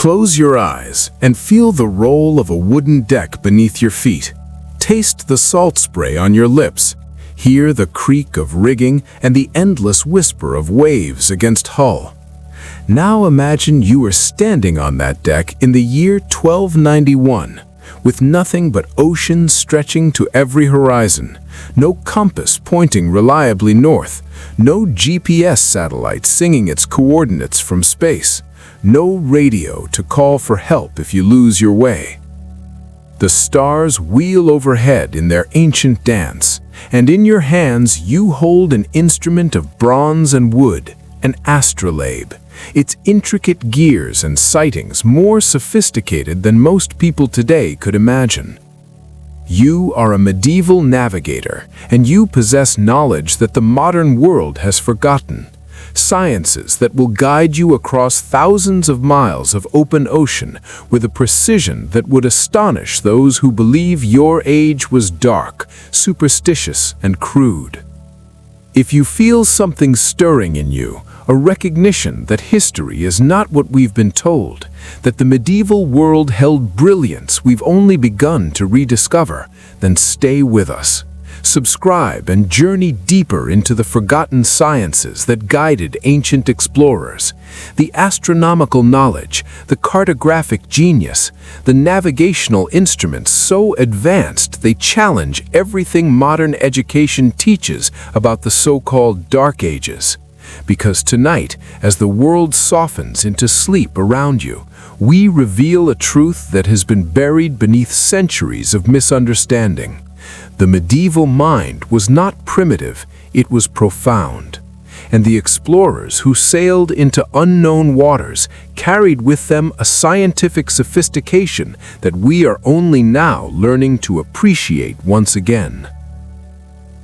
Close your eyes and feel the roll of a wooden deck beneath your feet. Taste the salt spray on your lips. Hear the creak of rigging and the endless whisper of waves against hull. Now imagine you are standing on that deck in the year 1291, with nothing but ocean stretching to every horizon, no compass pointing reliably north, no GPS satellite singing its coordinates from space, no radio to call for help if you lose your way. The stars wheel overhead in their ancient dance, and in your hands you hold an instrument of bronze and wood, an astrolabe, its intricate gears and sightings more sophisticated than most people today could imagine. You are a medieval navigator, and you possess knowledge that the modern world has forgotten. Sciences that will guide you across thousands of miles of open ocean with a precision that would astonish those who believe your age was dark, superstitious, and crude. If you feel something stirring in you, a recognition that history is not what we've been told, that the medieval world held brilliance we've only begun to rediscover, then stay with us. Subscribe and journey deeper into the forgotten sciences that guided ancient explorers, the astronomical knowledge, the cartographic genius, the navigational instruments so advanced they challenge everything modern education teaches about the so-called Dark Ages. Because tonight, as the world softens into sleep around you, we reveal a truth that has been buried beneath centuries of misunderstanding. The medieval mind was not primitive, it was profound. And the explorers who sailed into unknown waters carried with them a scientific sophistication that we are only now learning to appreciate once again.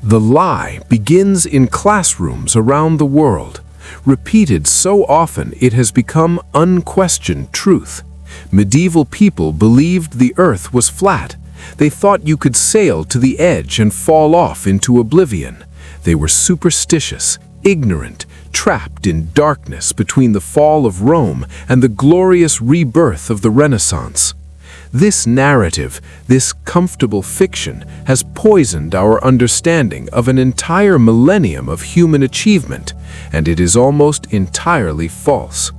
The lie begins in classrooms around the world. Repeated so often it has become unquestioned truth. Medieval people believed the earth was flat. They thought you could sail to the edge and fall off into oblivion. They were superstitious, ignorant, trapped in darkness between the fall of Rome and the glorious rebirth of the Renaissance. This narrative, this comfortable fiction, has poisoned our understanding of an entire millennium of human achievement, and it is almost entirely false.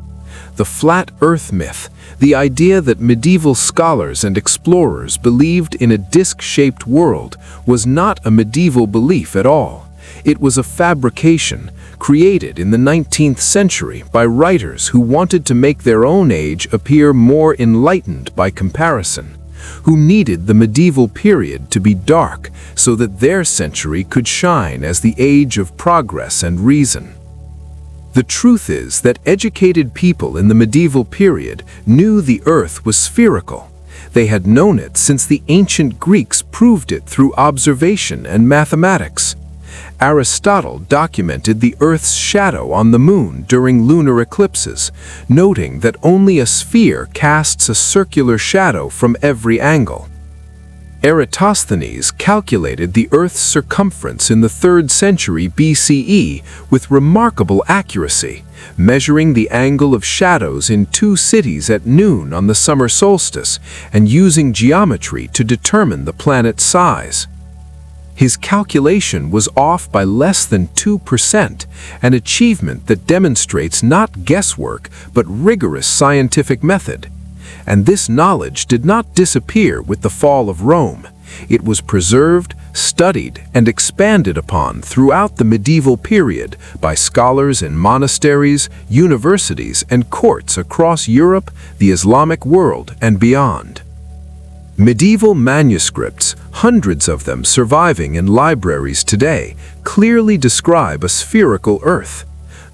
The flat earth myth, the idea that medieval scholars and explorers believed in a disc-shaped world, was not a medieval belief at all. It was a fabrication created in the 19th century by writers who wanted to make their own age appear more enlightened by comparison, who needed the medieval period to be dark so that their century could shine as the age of progress and reason. The truth is that educated people in the medieval period knew the earth was spherical. They had known it since the ancient Greeks proved it through observation and mathematics. Aristotle documented the Earth's shadow on the moon during lunar eclipses, noting that only a sphere casts a circular shadow from every angle. Eratosthenes calculated the Earth's circumference in the 3rd century BCE with remarkable accuracy, measuring the angle of shadows in 2 cities at noon on the summer solstice and using geometry to determine the planet's size. His calculation was off by less than 2%, an achievement that demonstrates not guesswork but rigorous scientific method. And this knowledge did not disappear with the fall of Rome. It was preserved, studied, and expanded upon throughout the medieval period by scholars in monasteries, universities, and courts across Europe, the Islamic world, and beyond. Medieval manuscripts, hundreds of them surviving in libraries today, clearly describe a spherical Earth.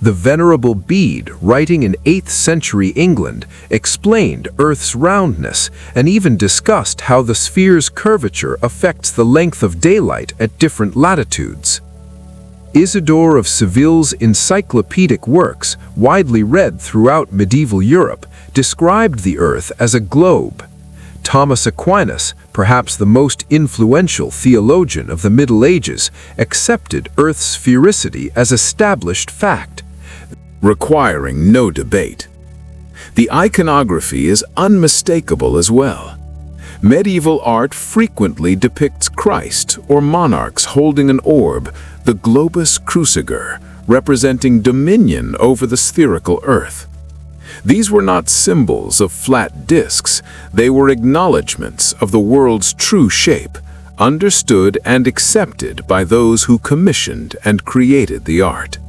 The Venerable Bede, writing in 8th century England, explained Earth's roundness and even discussed how the sphere's curvature affects the length of daylight at different latitudes. Isidore of Seville's encyclopedic works, widely read throughout medieval Europe, described the Earth as a globe. Thomas Aquinas, perhaps the most influential theologian of the Middle Ages, accepted Earth's sphericity as established fact, requiring no debate. The iconography is unmistakable as well. Medieval art frequently depicts Christ or monarchs holding an orb, the globus cruciger, representing dominion over the spherical earth. These were not symbols of flat discs, they were acknowledgments of the world's true shape, understood and accepted by those who commissioned and created the art.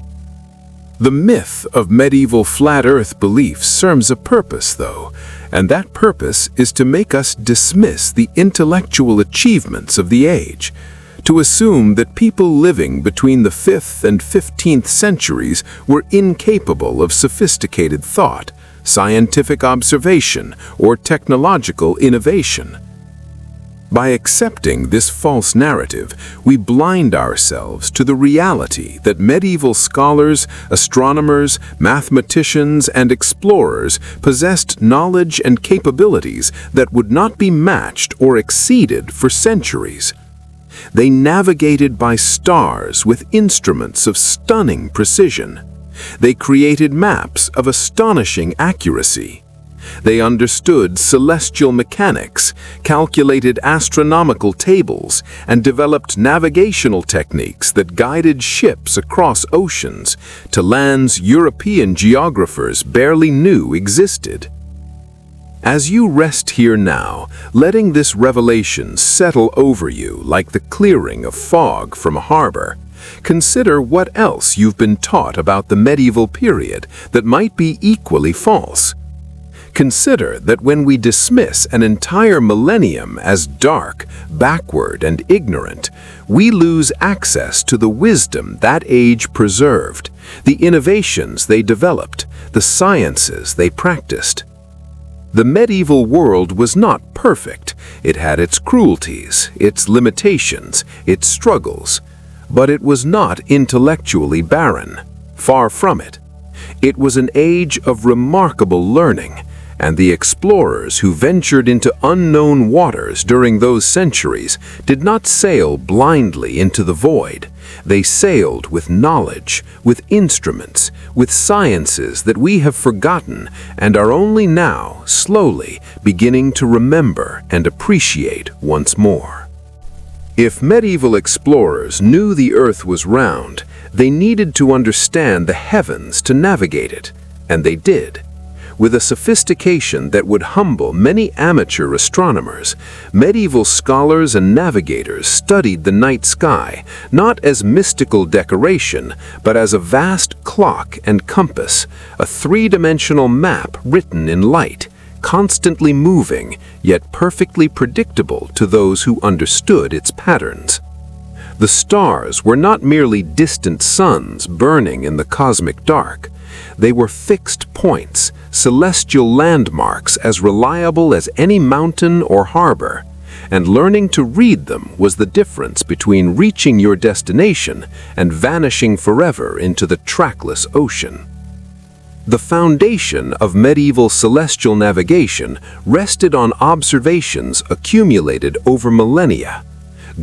The myth of medieval flat earth belief serves a purpose, though, and that purpose is to make us dismiss the intellectual achievements of the age, to assume that people living between the 5th and 15th centuries were incapable of sophisticated thought, scientific observation, or technological innovation. By accepting this false narrative, we blind ourselves to the reality that medieval scholars, astronomers, mathematicians, and explorers possessed knowledge and capabilities that would not be matched or exceeded for centuries. They navigated by stars with instruments of stunning precision. They created maps of astonishing accuracy. They understood celestial mechanics, calculated astronomical tables, and developed navigational techniques that guided ships across oceans to lands European geographers barely knew existed. As you rest here now, letting this revelation settle over you like the clearing of fog from a harbor, consider what else you've been taught about the medieval period that might be equally false. Consider that when we dismiss an entire millennium as dark, backward, and ignorant, we lose access to the wisdom that age preserved, the innovations they developed, the sciences they practiced. The medieval world was not perfect. It had its cruelties, its limitations, its struggles, but it was not intellectually barren. Far from it. It was an age of remarkable learning, and the explorers who ventured into unknown waters during those centuries did not sail blindly into the void. They sailed with knowledge, with instruments, with sciences that we have forgotten and are only now, slowly, beginning to remember and appreciate once more. If medieval explorers knew the earth was round, they needed to understand the heavens to navigate it, and they did. With a sophistication that would humble many amateur astronomers, medieval scholars and navigators studied the night sky not as mystical decoration, but as a vast clock and compass, a three-dimensional map written in light, constantly moving, yet perfectly predictable to those who understood its patterns. The stars were not merely distant suns burning in the cosmic dark. They were fixed points, celestial landmarks as reliable as any mountain or harbor, and learning to read them was the difference between reaching your destination and vanishing forever into the trackless ocean. The foundation of medieval celestial navigation rested on observations accumulated over millennia.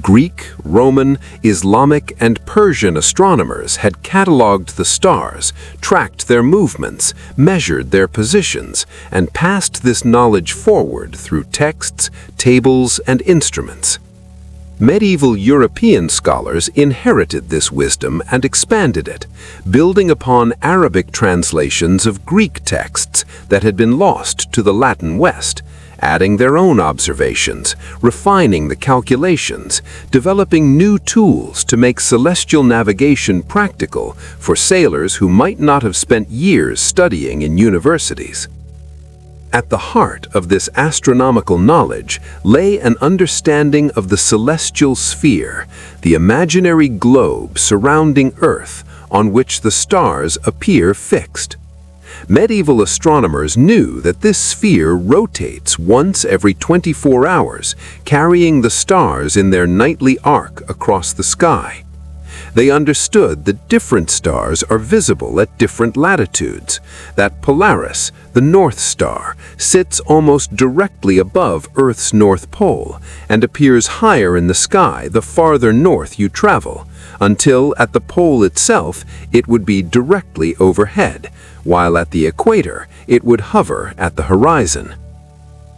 Greek, Roman, Islamic, and Persian astronomers had catalogued the stars, tracked their movements, measured their positions, and passed this knowledge forward through texts, tables, and instruments. Medieval European scholars inherited this wisdom and expanded it, building upon Arabic translations of Greek texts that had been lost to the Latin West, adding their own observations, refining the calculations, developing new tools to make celestial navigation practical for sailors who might not have spent years studying in universities. At the heart of this astronomical knowledge lay an understanding of the celestial sphere, the imaginary globe surrounding Earth on which the stars appear fixed. Medieval astronomers knew that this sphere rotates once every 24 hours, carrying the stars in their nightly arc across the sky. They understood that different stars are visible at different latitudes, that Polaris, the North Star, sits almost directly above Earth's North Pole and appears higher in the sky the farther north you travel, until at the pole itself it would be directly overhead, while at the equator it would hover at the horizon.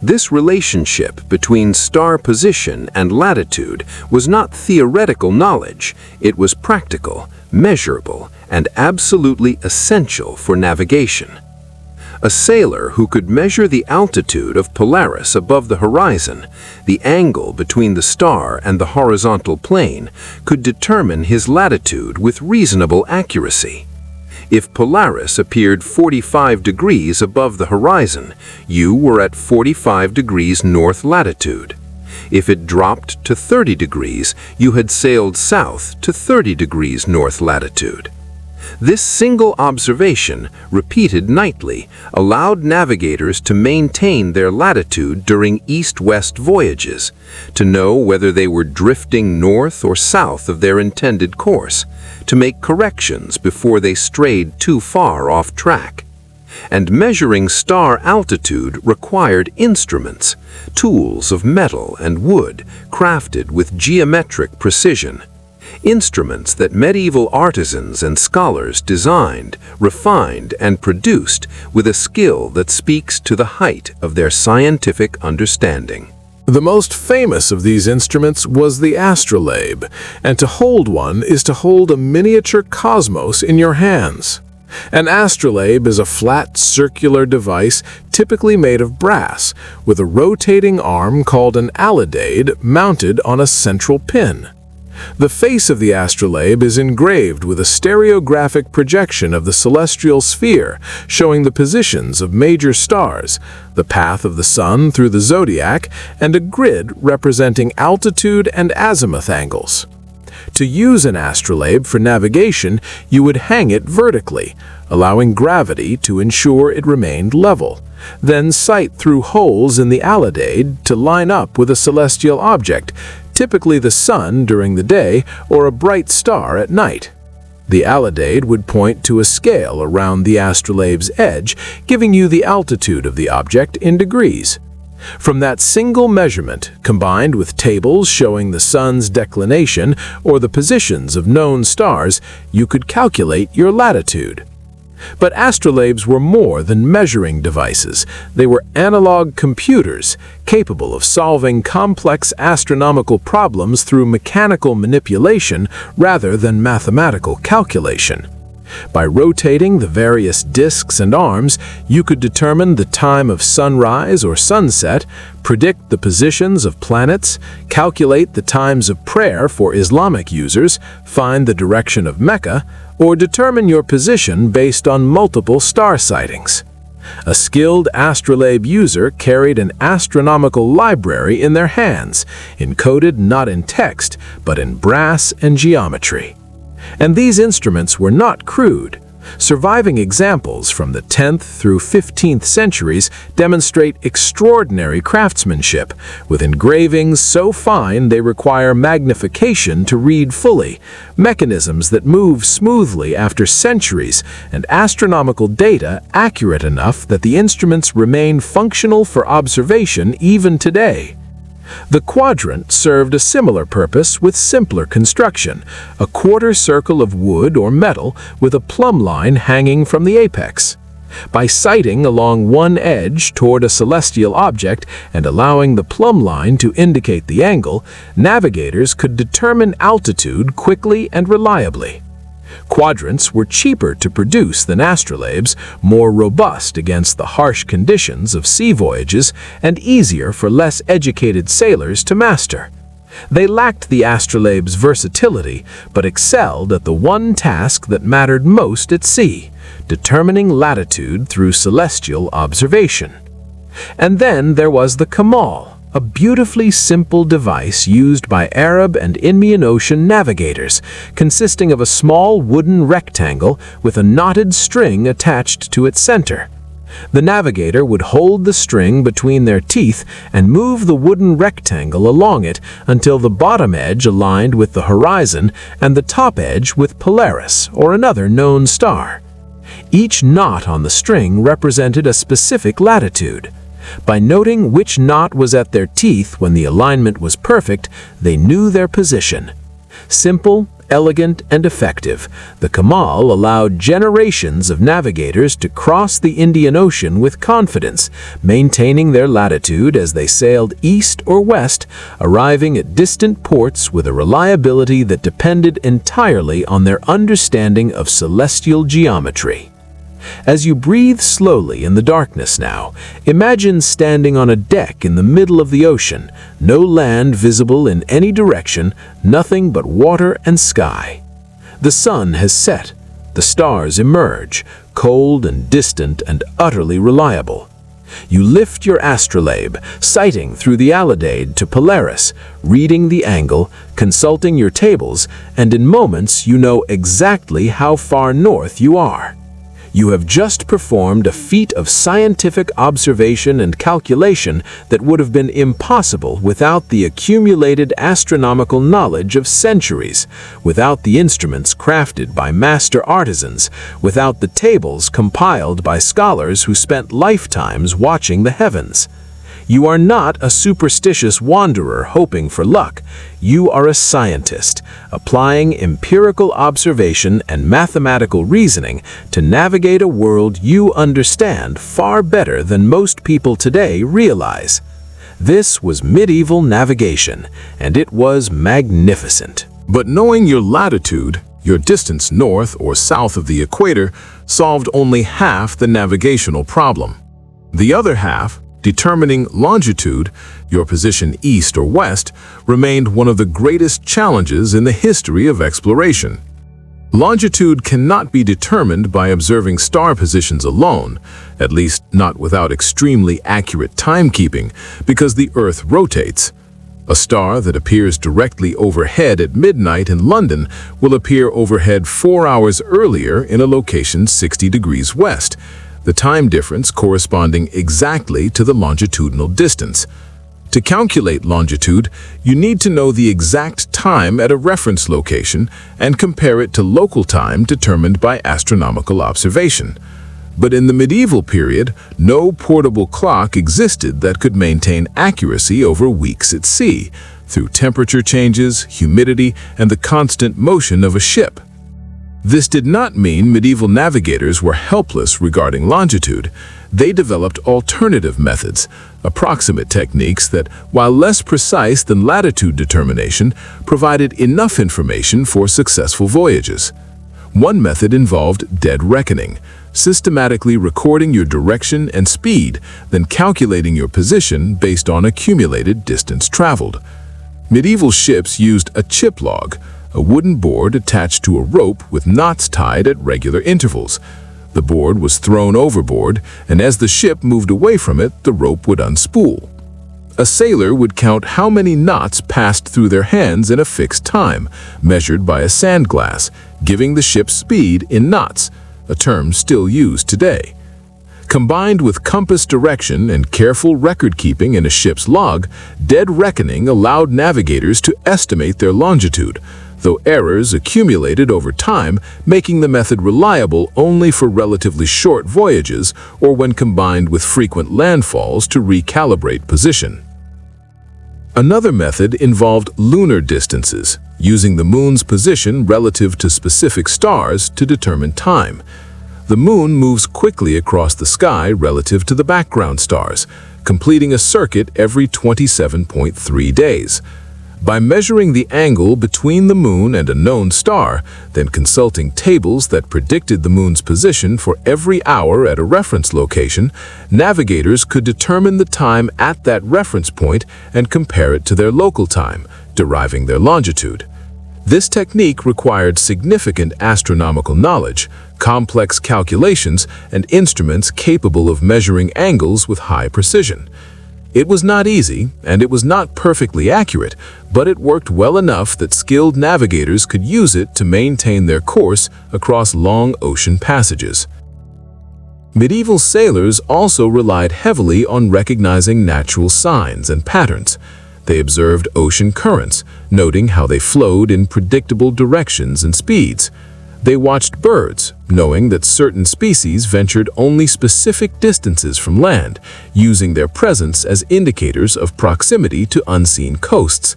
This relationship between star position and latitude was not theoretical knowledge, it was practical, measurable, and absolutely essential for navigation. A sailor who could measure the altitude of Polaris above the horizon, the angle between the star and the horizontal plane, could determine his latitude with reasonable accuracy. If Polaris appeared 45 degrees above the horizon, you were at 45 degrees north latitude. If it dropped to 30 degrees, you had sailed south to 30 degrees north latitude. This single observation, repeated nightly, allowed navigators to maintain their latitude during east-west voyages, to know whether they were drifting north or south of their intended course, to make corrections before they strayed too far off track. And measuring star altitude required instruments, tools of metal and wood crafted with geometric precision. Instruments that medieval artisans and scholars designed, refined, and produced with a skill that speaks to the height of their scientific understanding. The most famous of these instruments was the astrolabe, and to hold one is to hold a miniature cosmos in your hands. An astrolabe is a flat, circular device typically made of brass, with a rotating arm called an alidade mounted on a central pin. The face of the astrolabe is engraved with a stereographic projection of the celestial sphere, showing the positions of major stars, the path of the sun through the zodiac, and a grid representing altitude and azimuth angles. To use an astrolabe for navigation, you would hang it vertically, allowing gravity to ensure it remained level. Then sight through holes in the alidade to line up with a celestial object, typically the sun during the day or a bright star at night. The alidade would point to a scale around the astrolabe's edge, giving you the altitude of the object in degrees. From that single measurement, combined with tables showing the sun's declination or the positions of known stars, you could calculate your latitude. But astrolabes were more than measuring devices. They were analog computers, capable of solving complex astronomical problems through mechanical manipulation rather than mathematical calculation. By rotating the various disks and arms, you could determine the time of sunrise or sunset, predict the positions of planets, calculate the times of prayer for Islamic users, find the direction of Mecca, or determine your position based on multiple star sightings. A skilled astrolabe user carried an astronomical library in their hands, encoded not in text, but in brass and geometry. And these instruments were not crude. Surviving examples from the 10th through 15th centuries demonstrate extraordinary craftsmanship, with engravings so fine they require magnification to read fully, mechanisms that move smoothly after centuries, and astronomical data accurate enough that the instruments remain functional for observation even today. The quadrant served a similar purpose with simpler construction, a quarter circle of wood or metal with a plumb line hanging from the apex. By sighting along one edge toward a celestial object and allowing the plumb line to indicate the angle, navigators could determine altitude quickly and reliably. Quadrants were cheaper to produce than astrolabes, more robust against the harsh conditions of sea voyages, and easier for less educated sailors to master. They lacked the astrolabe's versatility, but excelled at the one task that mattered most at sea, determining latitude through celestial observation. And then there was the kamal, a beautifully simple device used by Arab and Indian Ocean navigators, consisting of a small wooden rectangle with a knotted string attached to its center. The navigator would hold the string between their teeth and move the wooden rectangle along it until the bottom edge aligned with the horizon and the top edge with Polaris, or another known star. Each knot on the string represented a specific latitude. By noting which knot was at their teeth when the alignment was perfect, they knew their position. Simple, elegant, and effective, the Kamal allowed generations of navigators to cross the Indian Ocean with confidence, maintaining their latitude as they sailed east or west, arriving at distant ports with a reliability that depended entirely on their understanding of celestial geometry. As you breathe slowly in the darkness now, imagine standing on a deck in the middle of the ocean, no land visible in any direction, nothing but water and sky. The sun has set, the stars emerge, cold and distant and utterly reliable. You lift your astrolabe, sighting through the alidade to Polaris, reading the angle, consulting your tables, and in moments you know exactly how far north you are. You have just performed a feat of scientific observation and calculation that would have been impossible without the accumulated astronomical knowledge of centuries, without the instruments crafted by master artisans, without the tables compiled by scholars who spent lifetimes watching the heavens. You are not a superstitious wanderer hoping for luck. You are a scientist, applying empirical observation and mathematical reasoning to navigate a world you understand far better than most people today realize. This was medieval navigation, and it was magnificent. But knowing your latitude, your distance north or south of the equator, solved only half the navigational problem. The other half, determining longitude, your position east or west, remained one of the greatest challenges in the history of exploration. Longitude cannot be determined by observing star positions alone, at least not without extremely accurate timekeeping, because the Earth rotates. A star that appears directly overhead at midnight in London will appear overhead 4 hours earlier in a location 60 degrees west, the time difference corresponding exactly to the longitudinal distance. To calculate longitude, you need to know the exact time at a reference location and compare it to local time determined by astronomical observation. But in the medieval period, no portable clock existed that could maintain accuracy over weeks at sea, through temperature changes, humidity, and the constant motion of a ship. This did not mean medieval navigators were helpless regarding longitude. They developed alternative methods, approximate techniques that, while less precise than latitude determination, provided enough information for successful voyages. One method involved dead reckoning, systematically recording your direction and speed, then calculating your position based on accumulated distance traveled. Medieval ships used a chip log, a wooden board attached to a rope with knots tied at regular intervals. The board was thrown overboard, and as the ship moved away from it, the rope would unspool. A sailor would count how many knots passed through their hands in a fixed time, measured by a sandglass, giving the ship's speed in knots, a term still used today. Combined with compass direction and careful record-keeping in a ship's log, dead reckoning allowed navigators to estimate their longitude, though errors accumulated over time, making the method reliable only for relatively short voyages or when combined with frequent landfalls to recalibrate position. Another method involved lunar distances, using the moon's position relative to specific stars to determine time. The moon moves quickly across the sky relative to the background stars, completing a circuit every 27.3 days. By measuring the angle between the moon and a known star, then consulting tables that predicted the moon's position for every hour at a reference location, navigators could determine the time at that reference point and compare it to their local time, deriving their longitude. This technique required significant astronomical knowledge, complex calculations, and instruments capable of measuring angles with high precision. It was not easy, and it was not perfectly accurate, but it worked well enough that skilled navigators could use it to maintain their course across long ocean passages. Medieval sailors also relied heavily on recognizing natural signs and patterns. They observed ocean currents, noting how they flowed in predictable directions and speeds. They watched birds, knowing that certain species ventured only specific distances from land, using their presence as indicators of proximity to unseen coasts.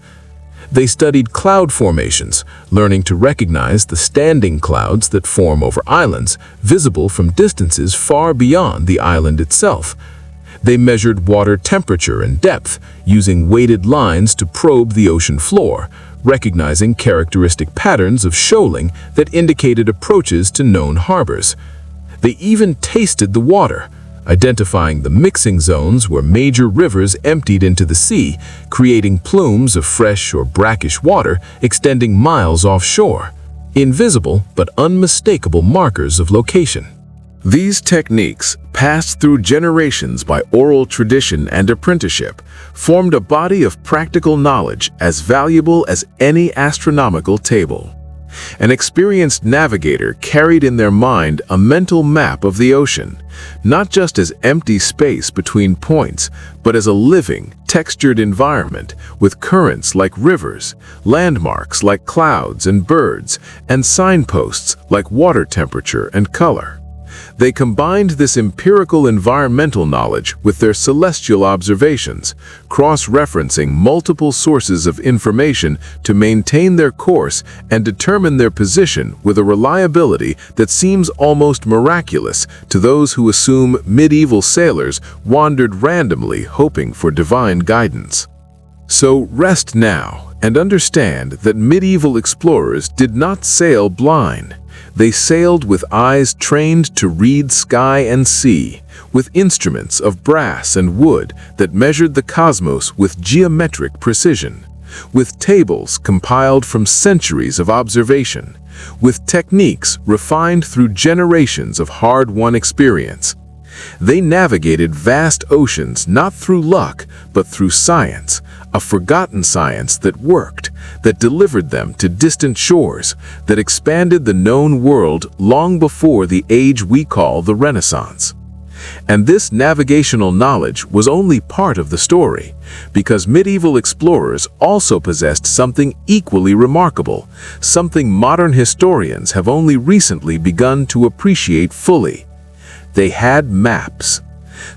They studied cloud formations, learning to recognize the standing clouds that form over islands, visible from distances far beyond the island itself. They measured water temperature and depth, using weighted lines to probe the ocean floor, recognizing characteristic patterns of shoaling that indicated approaches to known harbors. They even tasted the water, identifying the mixing zones where major rivers emptied into the sea, creating plumes of fresh or brackish water extending miles offshore, invisible but unmistakable markers of location. These techniques, passed through generations by oral tradition and apprenticeship, formed a body of practical knowledge as valuable as any astronomical table. An experienced navigator carried in their mind a mental map of the ocean, not just as empty space between points, but as a living, textured environment with currents like rivers, landmarks like clouds and birds, and signposts like water temperature and color. They combined this empirical environmental knowledge with their celestial observations, cross-referencing multiple sources of information to maintain their course and determine their position with a reliability that seems almost miraculous to those who assume medieval sailors wandered randomly hoping for divine guidance. So rest now and understand that medieval explorers did not sail blind. They sailed with eyes trained to read sky and sea, with instruments of brass and wood that measured the cosmos with geometric precision, with tables compiled from centuries of observation, with techniques refined through generations of hard-won experience. They navigated vast oceans not through luck, but through science, a forgotten science that worked, that delivered them to distant shores, that expanded the known world long before the age we call the Renaissance. And this navigational knowledge was only part of the story, because medieval explorers also possessed something equally remarkable, something modern historians have only recently begun to appreciate fully. They had maps.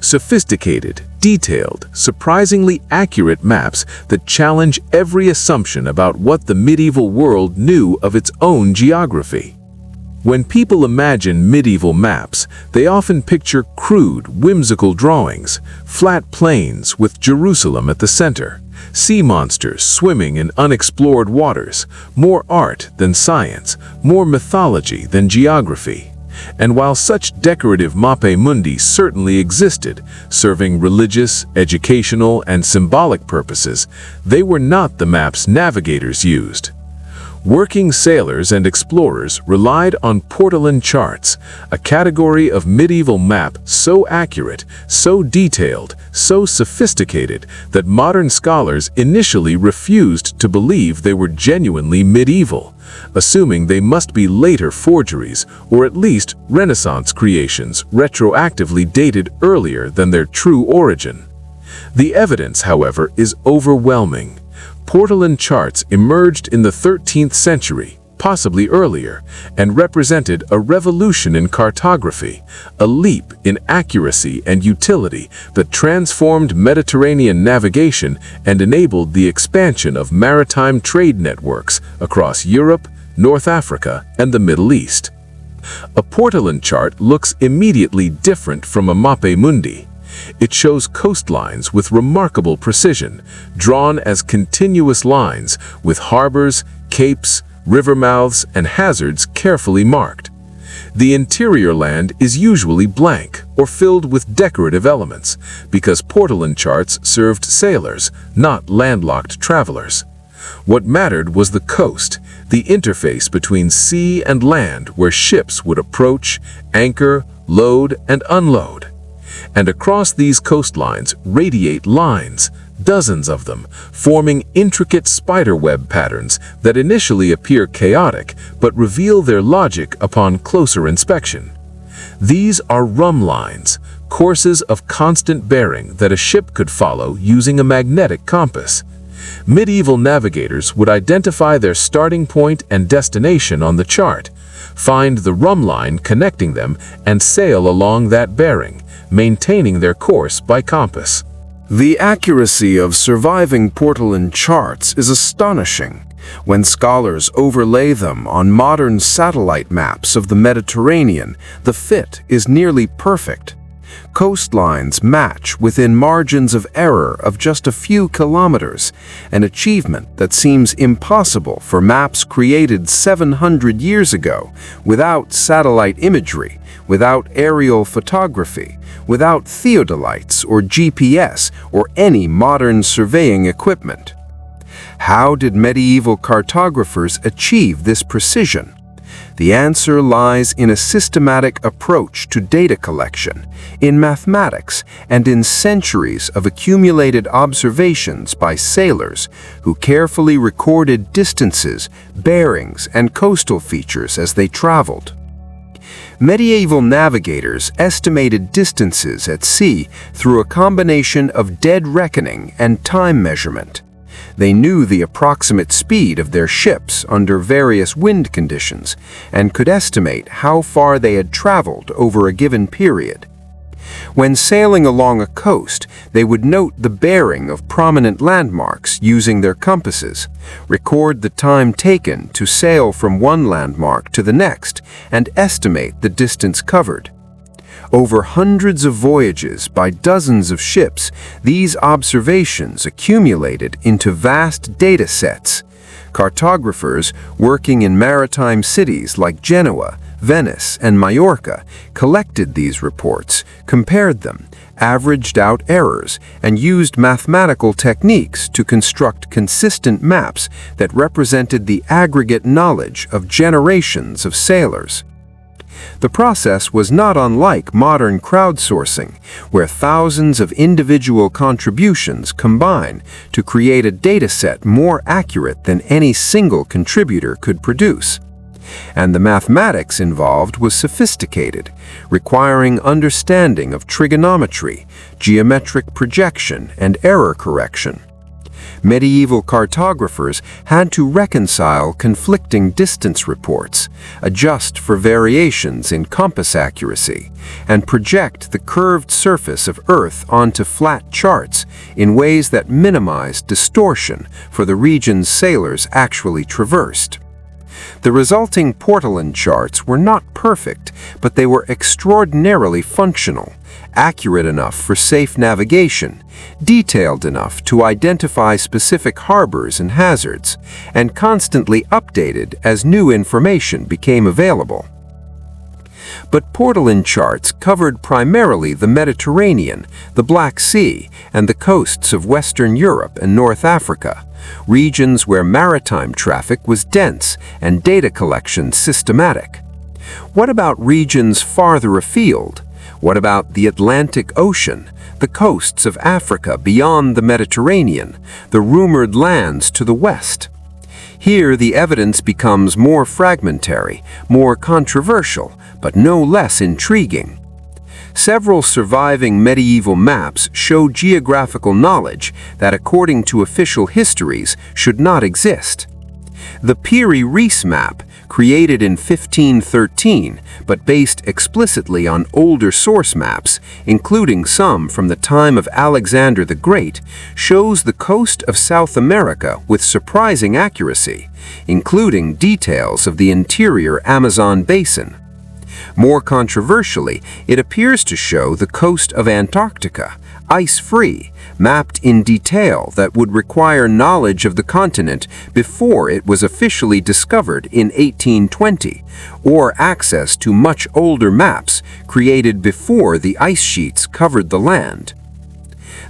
Sophisticated, detailed, surprisingly accurate maps that challenge every assumption about what the medieval world knew of its own geography. When people imagine medieval maps, they often picture crude, whimsical drawings, flat plains with Jerusalem at the center, sea monsters swimming in unexplored waters, more art than science, more mythology than geography. And while such decorative mappe mundi certainly existed, serving religious, educational, and symbolic purposes, they were not the maps navigators used. Working sailors and explorers relied on portoland charts, a category of medieval map so accurate, so detailed, so sophisticated that modern scholars initially refused to believe they were genuinely medieval, assuming they must be later forgeries or at least Renaissance creations retroactively dated earlier than their true origin. The evidence, however, is overwhelming. Portoland charts emerged in the 13th century, possibly earlier, and represented a revolution in cartography, a leap in accuracy and utility that transformed Mediterranean navigation and enabled the expansion of maritime trade networks across Europe, North Africa, and the Middle East. A portoland chart looks immediately different from a mappe mundi. It shows coastlines with remarkable precision, drawn as continuous lines, with harbors, capes, river mouths, and hazards carefully marked. The interior land is usually blank or filled with decorative elements, because portoland charts served sailors, not landlocked travelers. What mattered was the coast, the interface between sea and land where ships would approach, anchor, load, and unload. And across these coastlines radiate lines, dozens of them, forming intricate spiderweb patterns that initially appear chaotic but reveal their logic upon closer inspection. These are rum lines, courses of constant bearing that a ship could follow using a magnetic compass. Medieval navigators would identify their starting point and destination on the chart, find the rum line connecting them, and sail along that bearing, maintaining their course by compass. The accuracy of surviving portolan charts is astonishing when scholars overlay them on modern satellite maps of the Mediterranean. The fit is nearly perfect. Coastlines match within margins of error of just a few kilometers, an achievement that seems impossible for maps created 700 years ago without satellite imagery, without aerial photography, without theodolites or GPS or any modern surveying equipment. How did medieval cartographers achieve this precision? The answer lies in a systematic approach to data collection, in mathematics, and in centuries of accumulated observations by sailors who carefully recorded distances, bearings, and coastal features as they traveled. Medieval navigators estimated distances at sea through a combination of dead reckoning and time measurement. They knew the approximate speed of their ships under various wind conditions and could estimate how far they had traveled over a given period. When sailing along a coast, they would note the bearing of prominent landmarks using their compasses, record the time taken to sail from one landmark to the next, and estimate the distance covered. Over hundreds of voyages by dozens of ships, these observations accumulated into vast data sets. Cartographers working in maritime cities like Genoa, Venice, and Majorca collected these reports, compared them, averaged out errors, and used mathematical techniques to construct consistent maps that represented the aggregate knowledge of generations of sailors. The process was not unlike modern crowdsourcing, where thousands of individual contributions combine to create a dataset more accurate than any single contributor could produce. And the mathematics involved was sophisticated, requiring understanding of trigonometry, geometric projection, and error correction. Medieval cartographers had to reconcile conflicting distance reports, adjust for variations in compass accuracy, and project the curved surface of Earth onto flat charts in ways that minimized distortion for the regions sailors actually traversed. The resulting portolan charts were not perfect, but they were extraordinarily functional, accurate enough for safe navigation, detailed enough to identify specific harbors and hazards, and constantly updated as new information became available. But portolan charts covered primarily the Mediterranean, the Black Sea, and the coasts of Western Europe and North Africa, regions where maritime traffic was dense and data collection systematic. What about regions farther afield? What about the Atlantic Ocean, the coasts of Africa beyond the Mediterranean, the rumored lands to the west? Here the evidence becomes more fragmentary, more controversial, but no less intriguing. Several surviving medieval maps show geographical knowledge that, according to official histories, should not exist. The Piri-Reis map, created in 1513 but based explicitly on older source maps, including some from the time of Alexander the Great, shows the coast of South America with surprising accuracy, including details of the interior Amazon basin. More controversially, it appears to show the coast of Antarctica, ice-free, mapped in detail that would require knowledge of the continent before it was officially discovered in 1820, or access to much older maps created before the ice sheets covered the land.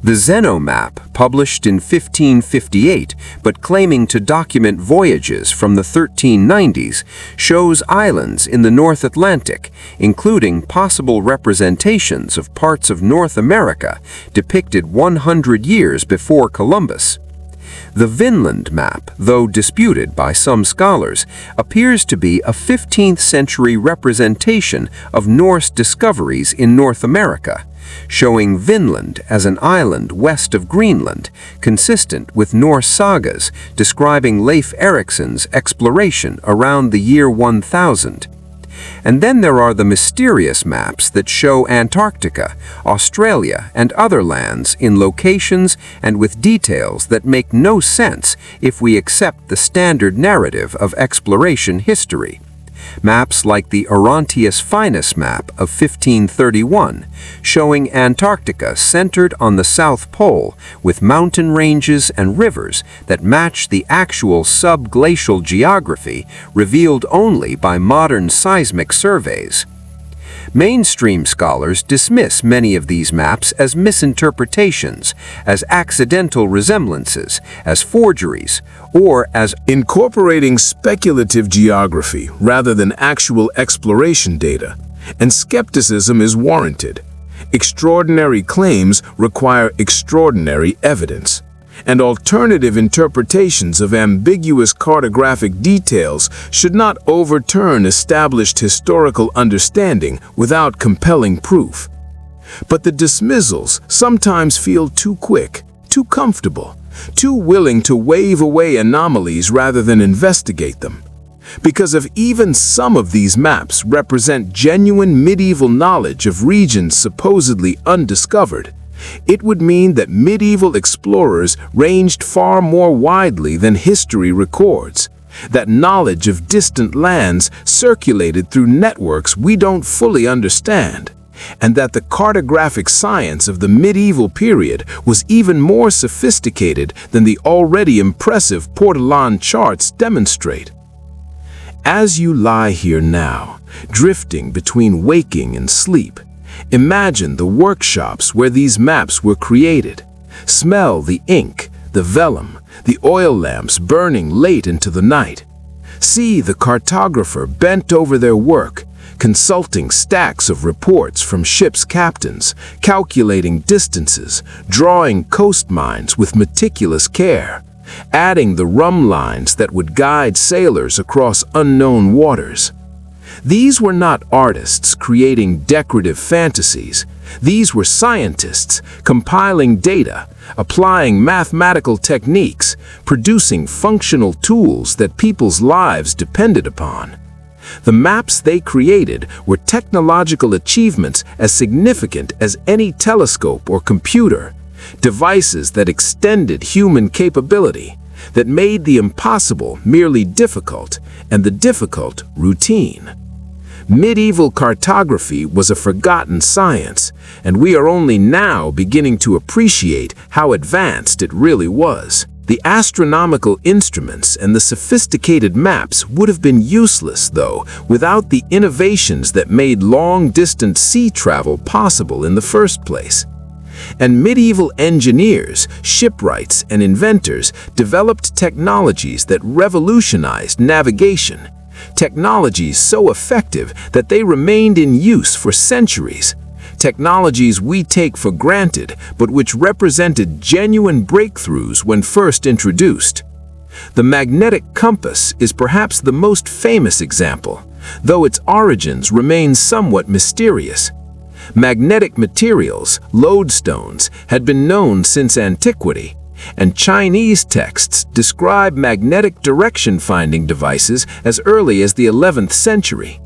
The Zeno map, published in 1558 but claiming to document voyages from the 1390s, shows islands in the North Atlantic, including possible representations of parts of North America depicted 100 years before Columbus. The Vinland map, though disputed by some scholars, appears to be a 15th century representation of Norse discoveries in North America, showing Vinland as an island west of Greenland, consistent with Norse sagas describing Leif Erikson's exploration around the year 1000. And then there are the mysterious maps that show Antarctica, Australia, and other lands in locations and with details that make no sense if we accept the standard narrative of exploration history. Maps like the Orontius Finus map of 1531, showing Antarctica centered on the South Pole with mountain ranges and rivers that match the actual subglacial geography revealed only by modern seismic surveys. Mainstream scholars dismiss many of these maps as misinterpretations, as accidental resemblances, as forgeries, or as incorporating speculative geography rather than actual exploration data, and skepticism is warranted. Extraordinary claims require extraordinary evidence, and alternative interpretations of ambiguous cartographic details should not overturn established historical understanding without compelling proof. But the dismissals sometimes feel too quick, too comfortable, too willing to wave away anomalies rather than investigate them. Because if even some of these maps represent genuine medieval knowledge of regions supposedly undiscovered, it would mean that medieval explorers ranged far more widely than history records, that knowledge of distant lands circulated through networks we don't fully understand, and that the cartographic science of the medieval period was even more sophisticated than the already impressive Portolan charts demonstrate. As you lie here now, drifting between waking and sleep, imagine the workshops where these maps were created. Smell the ink, the vellum, the oil lamps burning late into the night. See the cartographer bent over their work, consulting stacks of reports from ship's captains, calculating distances, drawing coastlines with meticulous care, adding the rum lines that would guide sailors across unknown waters. These were not artists creating decorative fantasies. These were scientists compiling data, applying mathematical techniques, producing functional tools that people's lives depended upon. The maps they created were technological achievements as significant as any telescope or computer, devices that extended human capability, that made the impossible merely difficult and the difficult routine. Medieval cartography was a forgotten science, and we are only now beginning to appreciate how advanced it really was. The astronomical instruments and the sophisticated maps would have been useless, though, without the innovations that made long-distance sea travel possible in the first place. And medieval engineers, shipwrights, and inventors developed technologies that revolutionized navigation. Technologies so effective that they remained in use for centuries. Technologies we take for granted, but which represented genuine breakthroughs when first introduced. The magnetic compass is perhaps the most famous example, though its origins remain somewhat mysterious. Magnetic materials, lodestones, had been known since antiquity, and Chinese texts describe magnetic direction-finding devices as early as the 11th century.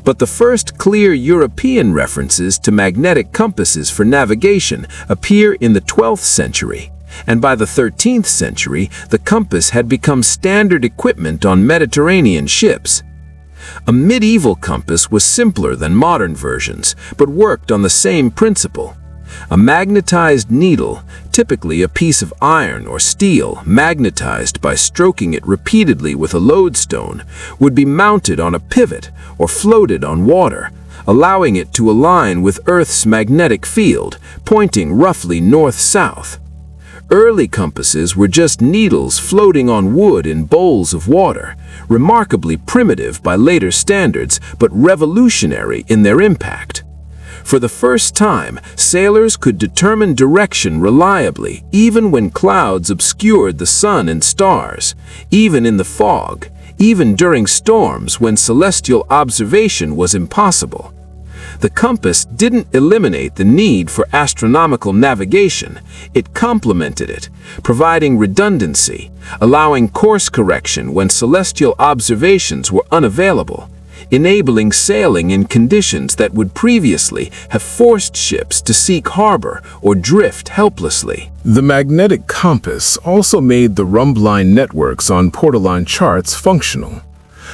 But the first clear European references to magnetic compasses for navigation appear in the 12th century, and by the 13th century, the compass had become standard equipment on Mediterranean ships. A medieval compass was simpler than modern versions, but worked on the same principle. A magnetized needle, typically a piece of iron or steel magnetized by stroking it repeatedly with a lodestone, would be mounted on a pivot or floated on water, allowing it to align with Earth's magnetic field, pointing roughly north-south. Early compasses were just needles floating on wood in bowls of water, remarkably primitive by later standards, but revolutionary in their impact. For the first time, sailors could determine direction reliably, even when clouds obscured the sun and stars, even in the fog, even during storms when celestial observation was impossible. The compass didn't eliminate the need for astronomical navigation, it complemented it, providing redundancy, allowing course correction when celestial observations were unavailable, enabling sailing in conditions that would previously have forced ships to seek harbor or drift helplessly. The magnetic compass also made the rumbline networks on portolan charts functional.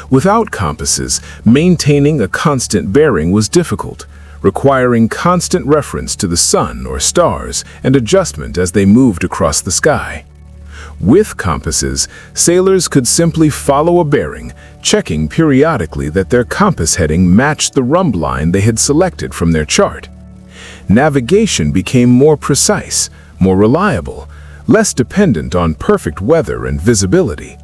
Without compasses, maintaining a constant bearing was difficult, requiring constant reference to the sun or stars and adjustment as they moved across the sky. With compasses, sailors could simply follow a bearing, checking periodically that their compass heading matched the rumbline they had selected from their chart. Navigation became more precise, more reliable, less dependent on perfect weather and visibility.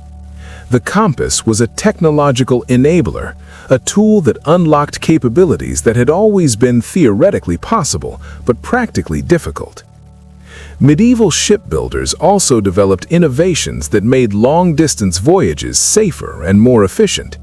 The compass was a technological enabler, a tool that unlocked capabilities that had always been theoretically possible, but practically difficult. Medieval shipbuilders also developed innovations that made long-distance voyages safer and more efficient.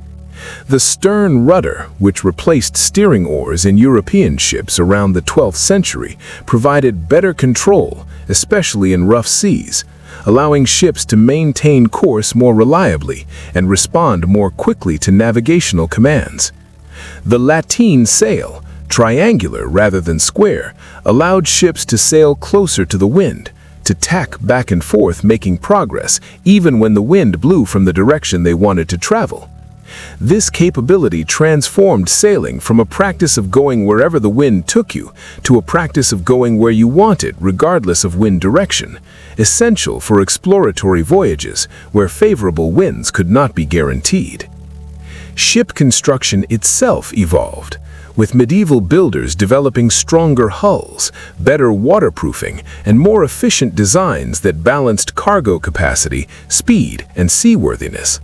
The stern rudder, which replaced steering oars in European ships around the 12th century, provided better control, especially in rough seas, allowing ships to maintain course more reliably and respond more quickly to navigational commands. The lateen sail, triangular rather than square, allowed ships to sail closer to the wind, to tack back and forth making progress even when the wind blew from the direction they wanted to travel. This capability transformed sailing from a practice of going wherever the wind took you to a practice of going where you wanted regardless of wind direction, essential for exploratory voyages where favorable winds could not be guaranteed. Ship construction itself evolved, with medieval builders developing stronger hulls, better waterproofing, and more efficient designs that balanced cargo capacity, speed, and seaworthiness.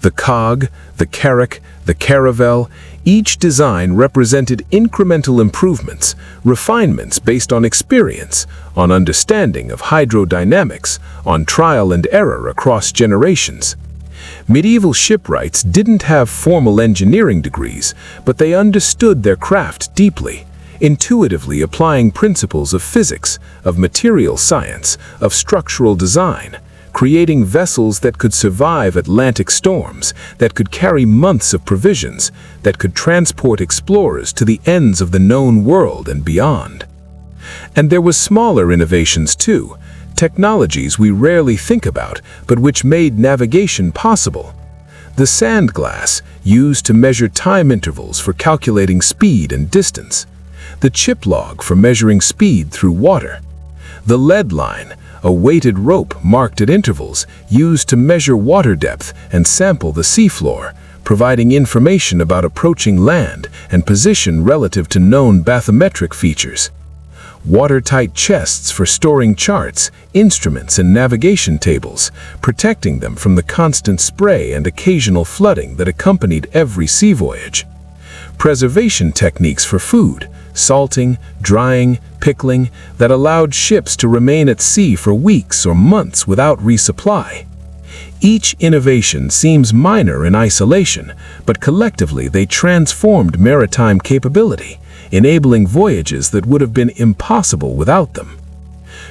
The cog, the carrack, the caravel, each design represented incremental improvements, refinements based on experience, on understanding of hydrodynamics, on trial and error across generations. Medieval shipwrights didn't have formal engineering degrees, but they understood their craft deeply, intuitively applying principles of physics, of material science, of structural design, creating vessels that could survive Atlantic storms, that could carry months of provisions, that could transport explorers to the ends of the known world and beyond. And there were smaller innovations too, technologies we rarely think about, but which made navigation possible. The sand glass, used to measure time intervals for calculating speed and distance. The chip log for measuring speed through water. The lead line, a weighted rope marked at intervals, used to measure water depth and sample the seafloor, providing information about approaching land and position relative to known bathymetric features. Watertight chests for storing charts, instruments, and navigation tables, protecting them from the constant spray and occasional flooding that accompanied every sea voyage. Preservation techniques for food, salting, drying, pickling, that allowed ships to remain at sea for weeks or months without resupply. Each innovation seems minor in isolation, but collectively they transformed maritime capability, enabling voyages that would have been impossible without them.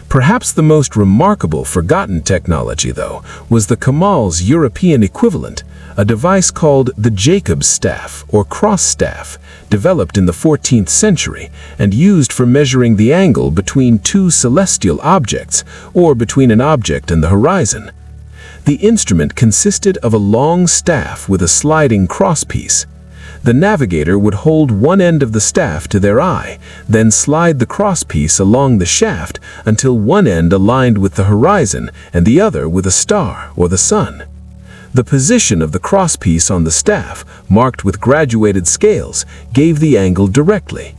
Perhaps the most remarkable forgotten technology, though, was the Kamal's European equivalent, a device called the Jacob's staff or cross staff, developed in the 14th century and used for measuring the angle between two celestial objects or between an object and the horizon. The instrument consisted of a long staff with a sliding crosspiece. The navigator would hold one end of the staff to their eye, then slide the crosspiece along the shaft until one end aligned with the horizon and the other with a star or the sun. The position of the crosspiece on the staff, marked with graduated scales, gave the angle directly.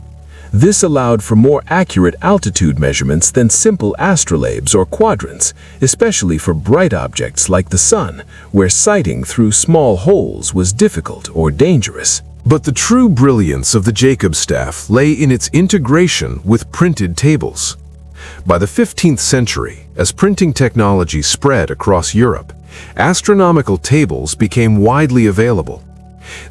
This allowed for more accurate altitude measurements than simple astrolabes or quadrants, especially for bright objects like the sun, where sighting through small holes was difficult or dangerous. But the true brilliance of the Jacob staff lay in its integration with printed tables. By the 15th century, as printing technology spread across Europe, astronomical tables became widely available.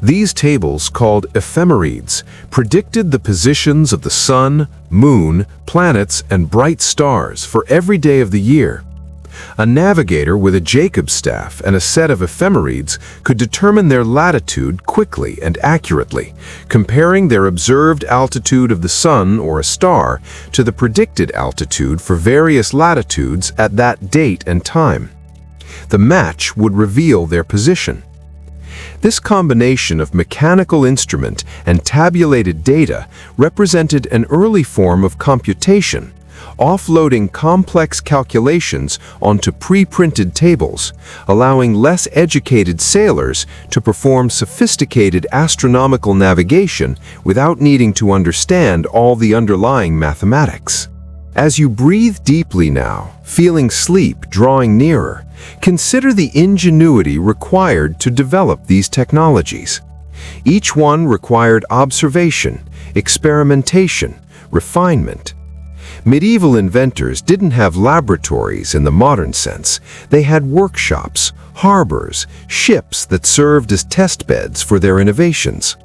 These tables, called ephemerides, predicted the positions of the sun, moon, planets, and bright stars for every day of the year. A navigator with a Jacob staff and a set of ephemerides could determine their latitude quickly and accurately, comparing their observed altitude of the sun or a star to the predicted altitude for various latitudes at that date and time. The match would reveal their position. This combination of mechanical instrument and tabulated data represented an early form of computation, offloading complex calculations onto pre-printed tables, allowing less educated sailors to perform sophisticated astronomical navigation without needing to understand all the underlying mathematics. As you breathe deeply now, feeling sleep drawing nearer, consider the ingenuity required to develop these technologies. Each one required observation, experimentation, refinement. Medieval inventors didn't have laboratories in the modern sense. They had workshops, harbors, ships that served as test beds for their innovations.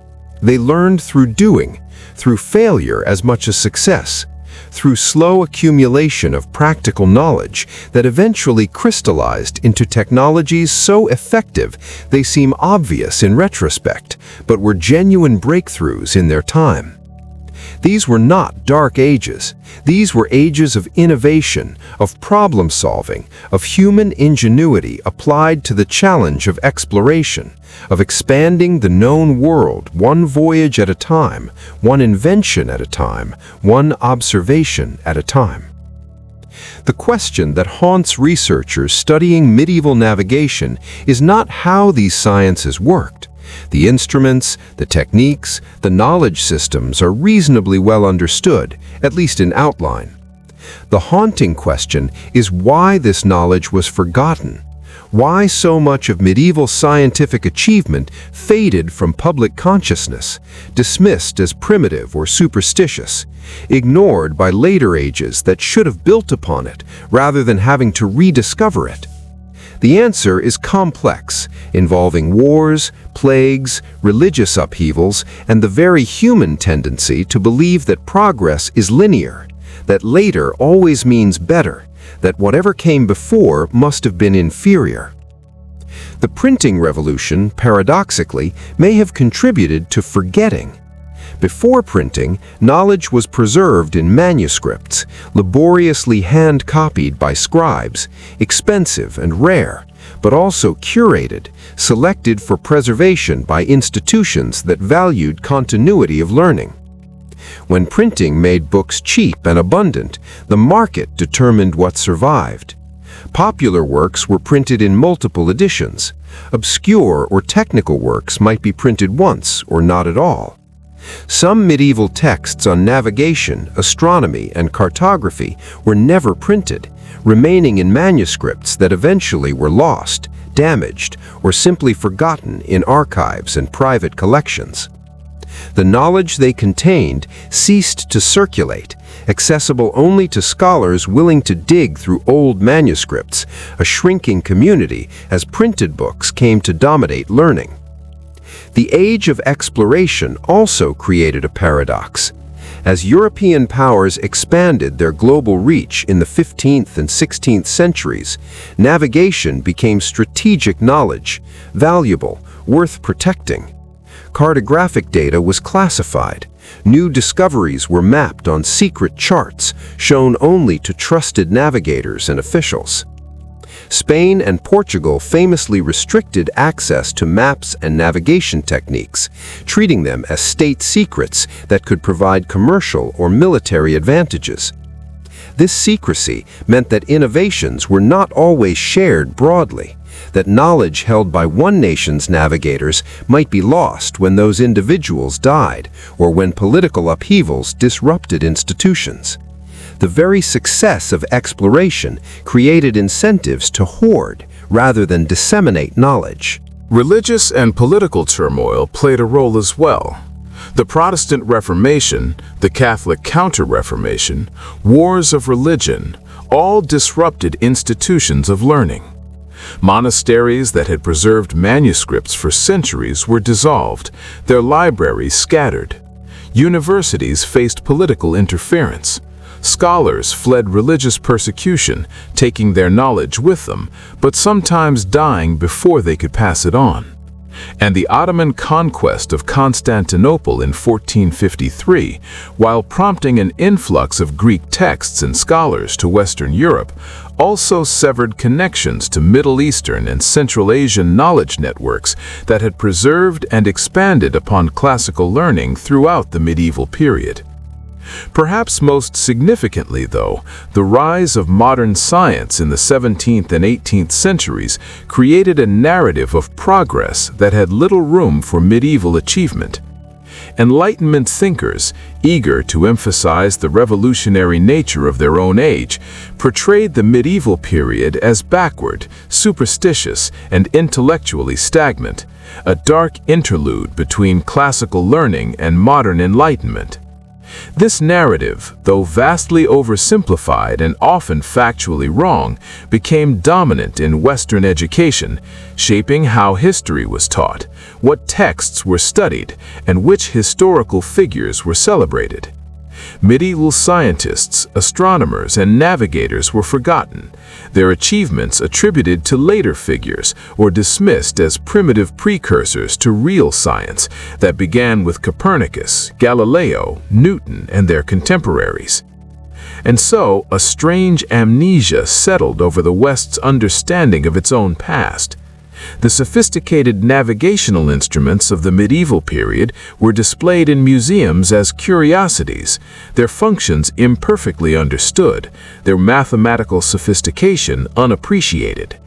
They learned through doing, through failure as much as success, through slow accumulation of practical knowledge that eventually crystallized into technologies so effective they seem obvious in retrospect, but were genuine breakthroughs in their time. These were not dark ages. These were ages of innovation, of problem solving, of human ingenuity applied to the challenge of exploration, of expanding the known world one voyage at a time, one invention at a time, one observation at a time. The question that haunts researchers studying medieval navigation is not how these sciences worked. The instruments, the techniques, the knowledge systems are reasonably well understood, at least in outline. The haunting question is why this knowledge was forgotten, why so much of medieval scientific achievement faded from public consciousness, dismissed as primitive or superstitious, ignored by later ages that should have built upon it rather than having to rediscover it. The answer is complex, involving wars, plagues, religious upheavals, and the very human tendency to believe that progress is linear, that later always means better, that whatever came before must have been inferior. The printing revolution, paradoxically, may have contributed to forgetting. Before printing, knowledge was preserved in manuscripts, laboriously hand-copied by scribes, expensive and rare, but also curated, selected for preservation by institutions that valued continuity of learning. When printing made books cheap and abundant, the market determined what survived. Popular works were printed in multiple editions. Obscure or technical works might be printed once or not at all. Some medieval texts on navigation, astronomy, and cartography were never printed, remaining in manuscripts that eventually were lost, damaged, or simply forgotten in archives and private collections. The knowledge they contained ceased to circulate, accessible only to scholars willing to dig through old manuscripts, a shrinking community as printed books came to dominate learning. The age of exploration also created a paradox. As European powers expanded their global reach in the 15th and 16th centuries, navigation became strategic knowledge, valuable, worth protecting. Cartographic data was classified. New discoveries were mapped on secret charts, shown only to trusted navigators and officials. Spain and Portugal famously restricted access to maps and navigation techniques, treating them as state secrets that could provide commercial or military advantages. This secrecy meant that innovations were not always shared broadly, that knowledge held by one nation's navigators might be lost when those individuals died or when political upheavals disrupted institutions. The very success of exploration created incentives to hoard rather than disseminate knowledge. Religious and political turmoil played a role as well. The Protestant Reformation, the Catholic Counter-Reformation, wars of religion, all disrupted institutions of learning. Monasteries that had preserved manuscripts for centuries were dissolved, their libraries scattered. Universities faced political interference. Scholars fled religious persecution, taking their knowledge with them, but sometimes dying before they could pass it on. And the Ottoman conquest of Constantinople in 1453, while prompting an influx of Greek texts and scholars to Western Europe, also severed connections to Middle Eastern and Central Asian knowledge networks that had preserved and expanded upon classical learning throughout the medieval period. Perhaps most significantly, though, the rise of modern science in the 17th and 18th centuries created a narrative of progress that had little room for medieval achievement. Enlightenment thinkers, eager to emphasize the revolutionary nature of their own age, portrayed the medieval period as backward, superstitious, and intellectually stagnant, a dark interlude between classical learning and modern enlightenment. This narrative, though vastly oversimplified and often factually wrong, became dominant in Western education, shaping how history was taught, what texts were studied, and which historical figures were celebrated. Medieval scientists, astronomers, and navigators were forgotten, their achievements attributed to later figures or dismissed as primitive precursors to real science that began with Copernicus, Galileo, Newton, and their contemporaries. And so, a strange amnesia settled over the West's understanding of its own past. The sophisticated navigational instruments of the medieval period were displayed in museums as curiosities, their functions imperfectly understood, their mathematical sophistication unappreciated.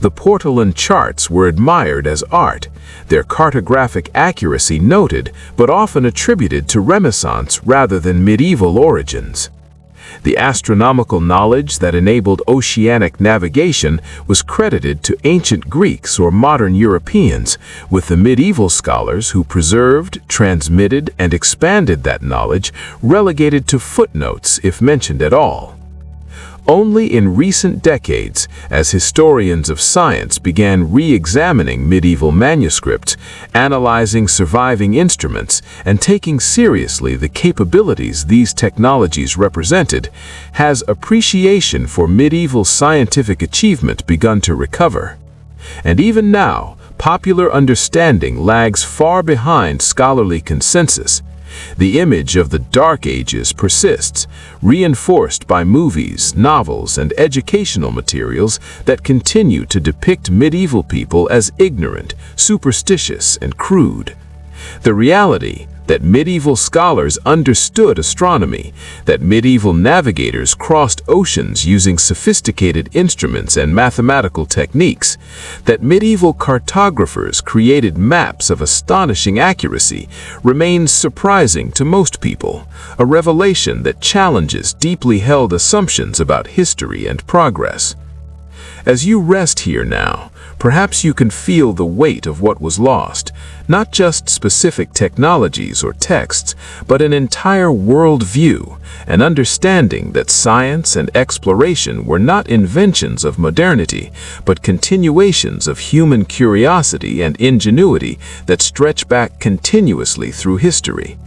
The portoland charts were admired as art, their cartographic accuracy noted but often attributed to Renaissance rather than medieval origins. The astronomical knowledge that enabled oceanic navigation was credited to ancient Greeks or modern Europeans, with the medieval scholars who preserved, transmitted, and expanded that knowledge relegated to footnotes if mentioned at all. Only in recent decades, as historians of science began re-examining medieval manuscripts, analyzing surviving instruments, and taking seriously the capabilities these technologies represented, has appreciation for medieval scientific achievement begun to recover. And even now, popular understanding lags far behind scholarly consensus. The image of the Dark Ages persists, reinforced by movies, novels, and educational materials that continue to depict medieval people as ignorant, superstitious, and crude. The reality that medieval scholars understood astronomy, that medieval navigators crossed oceans using sophisticated instruments and mathematical techniques, that medieval cartographers created maps of astonishing accuracy, remains surprising to most people, a revelation that challenges deeply held assumptions about history and progress. As you rest here now, perhaps you can feel the weight of what was lost, not just specific technologies or texts, but an entire worldview, an understanding that science and exploration were not inventions of modernity, but continuations of human curiosity and ingenuity that stretch back continuously through history.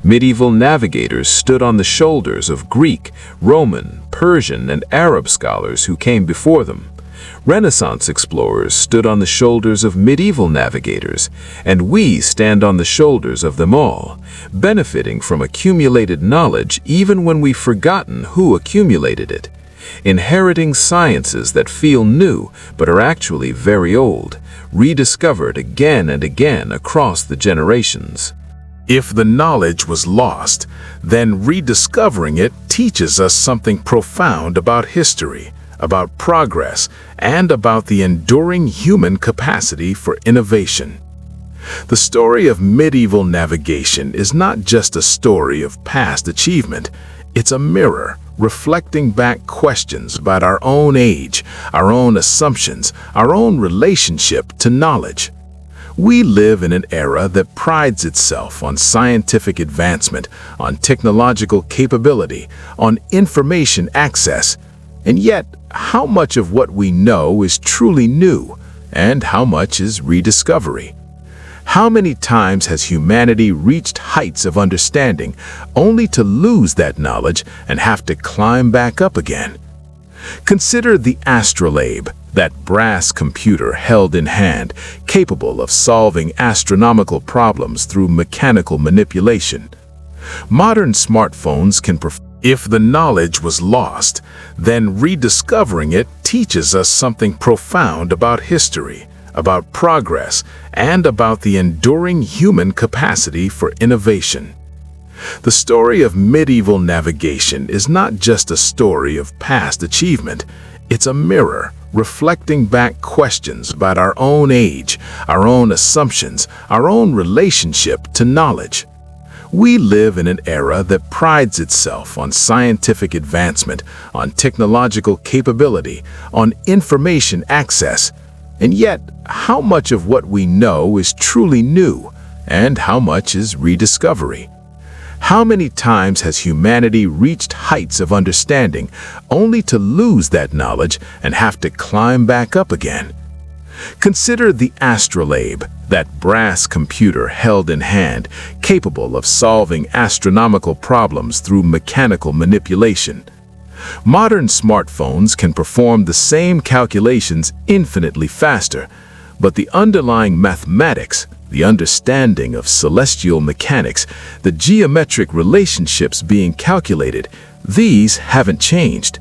Medieval navigators stood on the shoulders of Greek, Roman, Persian, and Arab scholars who came before them. Renaissance explorers stood on the shoulders of medieval navigators, and we stand on the shoulders of them all, benefiting from accumulated knowledge even when we've forgotten who accumulated it, inheriting sciences that feel new but are actually very old, rediscovered again and again across the generations. If the knowledge was lost, then rediscovering it teaches us something profound about history, about progress, and about the enduring human capacity for innovation. The story of medieval navigation is not just a story of past achievement, It's a mirror reflecting back questions about our own age, our own assumptions, our own relationship to knowledge. We live in an era that prides itself on scientific advancement, on technological capability, on information access. And yet, how much of what we know is truly new, and how much is rediscovery? How many times has humanity reached heights of understanding only to lose that knowledge and have to climb back up again? Consider the astrolabe, that brass computer held in hand, capable of solving astronomical problems through mechanical manipulation. Modern smartphones can perform. If the knowledge was lost, then rediscovering it teaches us something profound about history, about progress, and about the enduring human capacity for innovation. The story of medieval navigation is not just a story of past achievement. It's a mirror reflecting back questions about our own age, our own assumptions, our own relationship to knowledge. We live in an era that prides itself on scientific advancement, on technological capability, on information access. And yet, how much of what we know is truly new, and how much is rediscovery? How many times has humanity reached heights of understanding only to lose that knowledge and have to climb back up again? Consider the astrolabe, that brass computer held in hand, capable of solving astronomical problems through mechanical manipulation. Modern smartphones can perform the same calculations infinitely faster, but the underlying mathematics, the understanding of celestial mechanics, the geometric relationships being calculated, these haven't changed.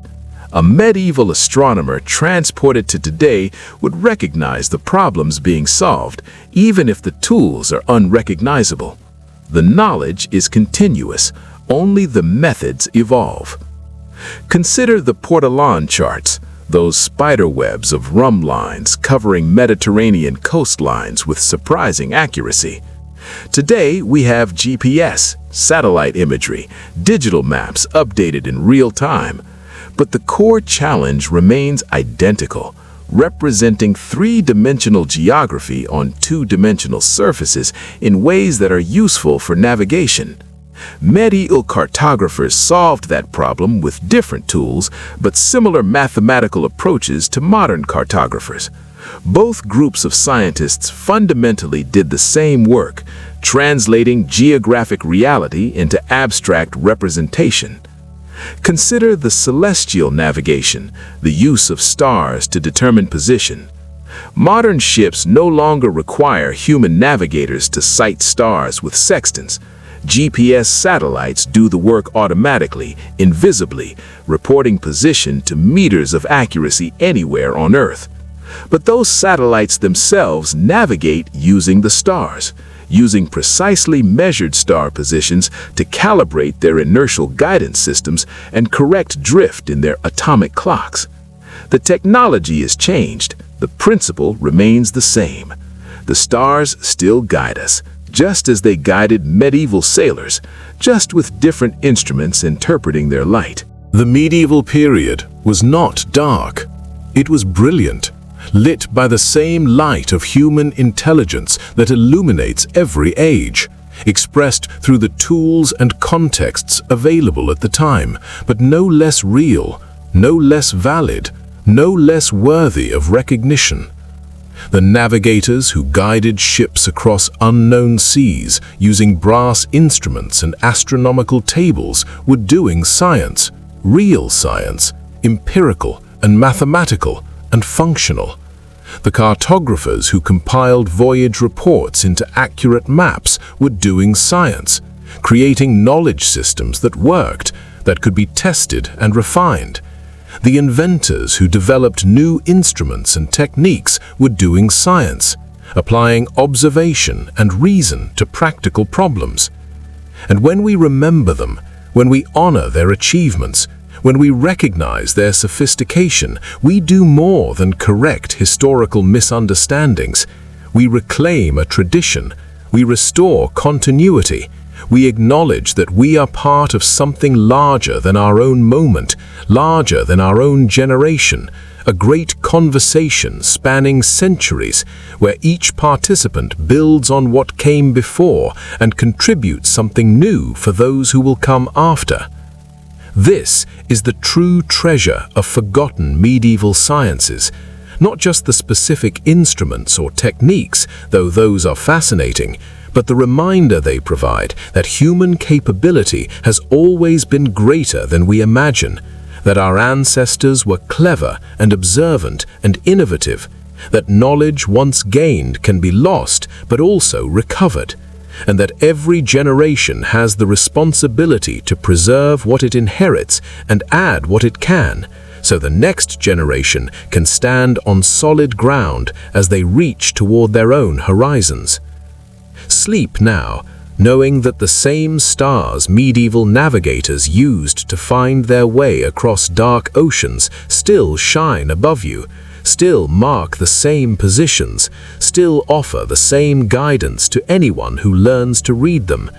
A medieval astronomer transported to today would recognize the problems being solved, even if the tools are unrecognizable. The knowledge is continuous, only the methods evolve. Consider the Portolan charts, those spider webs of rum lines covering Mediterranean coastlines with surprising accuracy. Today, we have GPS, satellite imagery, digital maps updated in real time. But the core challenge remains identical, representing three-dimensional geography on two-dimensional surfaces in ways that are useful for navigation. Medieval cartographers solved that problem with different tools, but similar mathematical approaches to modern cartographers. Both groups of scientists fundamentally did the same work, translating geographic reality into abstract representation. Consider the celestial navigation, the use of stars to determine position. Modern ships no longer require human navigators to sight stars with sextants. GPS satellites do the work automatically, invisibly, reporting position to meters of accuracy anywhere on Earth. But those satellites themselves navigate using the stars, using precisely measured star positions to calibrate their inertial guidance systems and correct drift in their atomic clocks. The technology is changed, the principle remains the same. The stars still guide us, just as they guided medieval sailors, just with different instruments interpreting their light. The medieval period was not dark. It was brilliant, lit by the same light of human intelligence that illuminates every age, expressed through the tools and contexts available at the time, but no less real, no less valid, no less worthy of recognition. The navigators who guided ships across unknown seas using brass instruments and astronomical tables were doing science, real science, empirical and mathematical and functional. The cartographers who compiled voyage reports into accurate maps were doing science, creating knowledge systems that worked, that could be tested and refined. The inventors who developed new instruments and techniques were doing science, applying observation and reason to practical problems. And when we remember them, when we honor their achievements, when we recognize their sophistication, we do more than correct historical misunderstandings. We reclaim a tradition, we restore continuity, We acknowledge that we are part of something larger than our own moment, larger than our own generation, a great conversation spanning centuries where each participant builds on what came before and contributes something new for those who will come after. This is the true treasure of forgotten medieval sciences, not just the specific instruments or techniques, though those are fascinating, but the reminder they provide that human capability has always been greater than we imagine, that our ancestors were clever and observant and innovative, that knowledge once gained can be lost but also recovered, and that every generation has the responsibility to preserve what it inherits and add what it can, so the next generation can stand on solid ground as they reach toward their own horizons. Sleep now, knowing that the same stars medieval navigators used to find their way across dark oceans still shine above you, still mark the same positions, still offer the same guidance to anyone who learns to read them.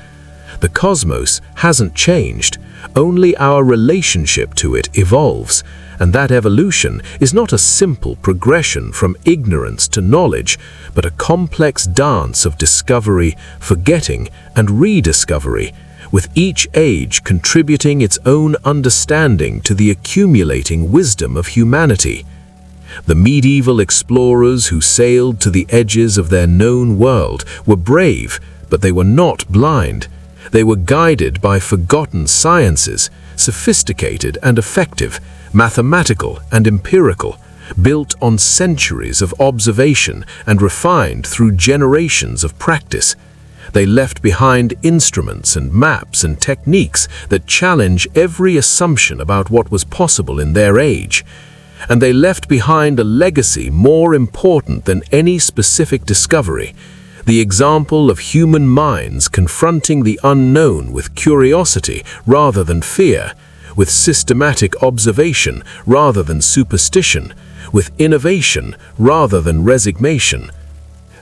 The cosmos hasn't changed, only our relationship to it evolves, and that evolution is not a simple progression from ignorance to knowledge, but a complex dance of discovery, forgetting, and rediscovery, with each age contributing its own understanding to the accumulating wisdom of humanity. The medieval explorers who sailed to the edges of their known world were brave, but they were not blind. They were guided by forgotten sciences, sophisticated and effective, mathematical and empirical, built on centuries of observation and refined through generations of practice. They left behind instruments and maps and techniques that challenge every assumption about what was possible in their age. And they left behind a legacy more important than any specific discovery, the example of human minds confronting the unknown with curiosity rather than fear, with systematic observation rather than superstition, with innovation rather than resignation.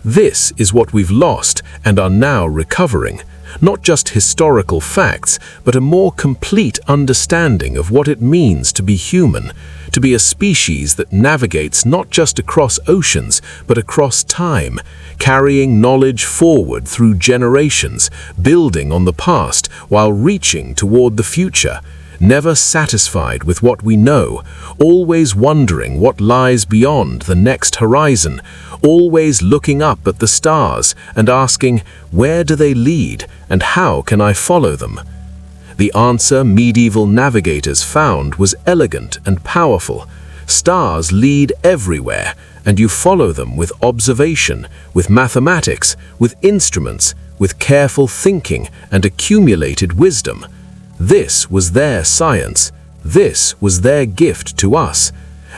This is what we've lost and are now recovering, not just historical facts, but a more complete understanding of what it means to be human, to be a species that navigates not just across oceans, but across time, carrying knowledge forward through generations, building on the past while reaching toward the future, never satisfied with what we know, always wondering what lies beyond the next horizon, always looking up at the stars and asking, where do they lead and how can I follow them? The answer medieval navigators found was elegant and powerful. Stars lead everywhere, and you follow them with observation, with mathematics, with instruments, with careful thinking and accumulated wisdom. This was their science. This was their gift to us.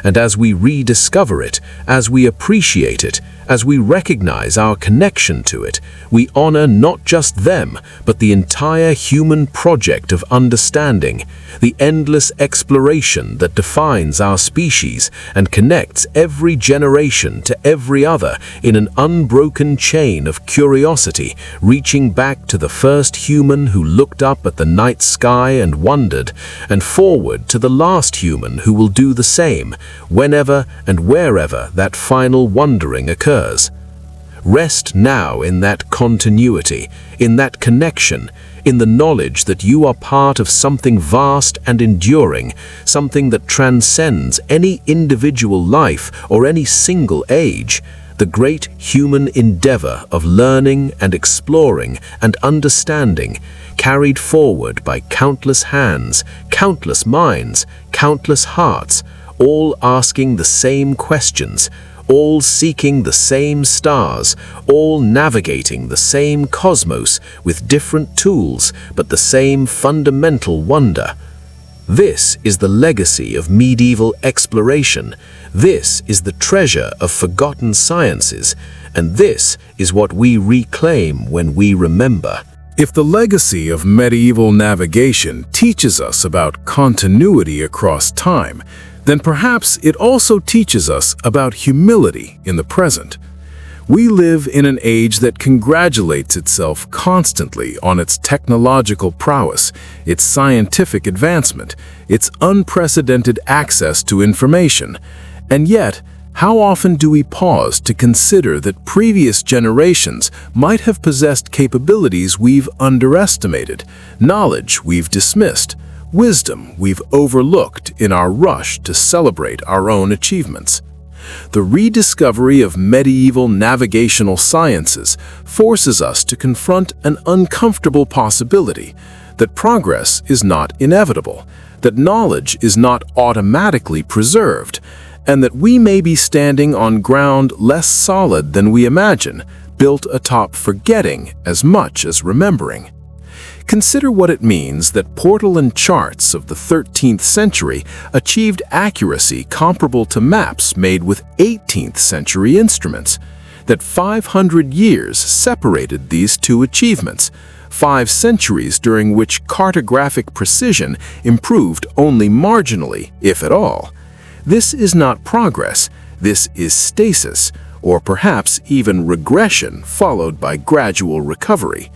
And as we rediscover it, as we appreciate it, as we recognize our connection to it, we honor not just them, but the entire human project of understanding, the endless exploration that defines our species and connects every generation to every other in an unbroken chain of curiosity, reaching back to the first human who looked up at the night sky and wondered, and forward to the last human who will do the same, whenever and wherever that final wondering occurs. Rest now in that continuity, in that connection, in the knowledge that you are part of something vast and enduring, something that transcends any individual life or any single age, the great human endeavor of learning and exploring and understanding, carried forward by countless hands, countless minds, countless hearts, all asking the same questions, all seeking the same stars, all navigating the same cosmos with different tools, but the same fundamental wonder. This is the legacy of medieval exploration. This is the treasure of forgotten sciences, and this is what we reclaim when we remember. If the legacy of medieval navigation teaches us about continuity across time, then perhaps it also teaches us about humility in the present. We live in an age that congratulates itself constantly on its technological prowess, its scientific advancement, its unprecedented access to information. And yet, how often do we pause to consider that previous generations might have possessed capabilities we've underestimated, knowledge we've dismissed, wisdom we've overlooked in our rush to celebrate our own achievements? The rediscovery of medieval navigational sciences forces us to confront an uncomfortable possibility that progress is not inevitable, that knowledge is not automatically preserved, and that we may be standing on ground less solid than we imagine, built atop forgetting as much as remembering. Consider what it means that portoland charts of the 13th century achieved accuracy comparable to maps made with 18th century instruments, that 500 years separated these two achievements, 5 centuries during which cartographic precision improved only marginally, if at all. This is not progress, this is stasis, or perhaps even regression followed by gradual recovery.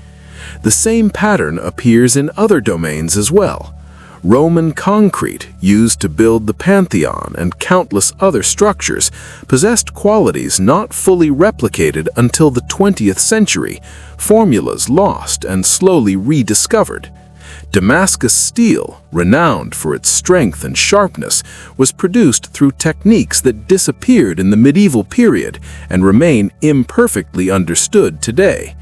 The same pattern appears in other domains as well. Roman concrete, used to build the Pantheon and countless other structures, possessed qualities not fully replicated until the 20th century, formulas lost and slowly rediscovered. Damascus steel, renowned for its strength and sharpness, was produced through techniques that disappeared in the medieval period and remain imperfectly understood today.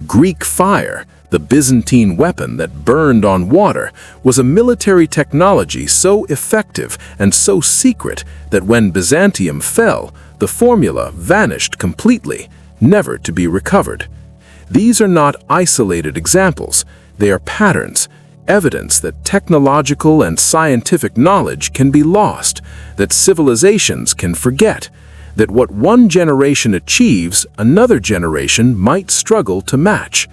Greek fire, the Byzantine weapon that burned on water, was a military technology so effective and so secret that when Byzantium fell, the formula vanished completely, never to be recovered. These are not isolated examples, they are patterns, evidence that technological and scientific knowledge can be lost, that civilizations can forget, that what one generation achieves, another generation might struggle to match.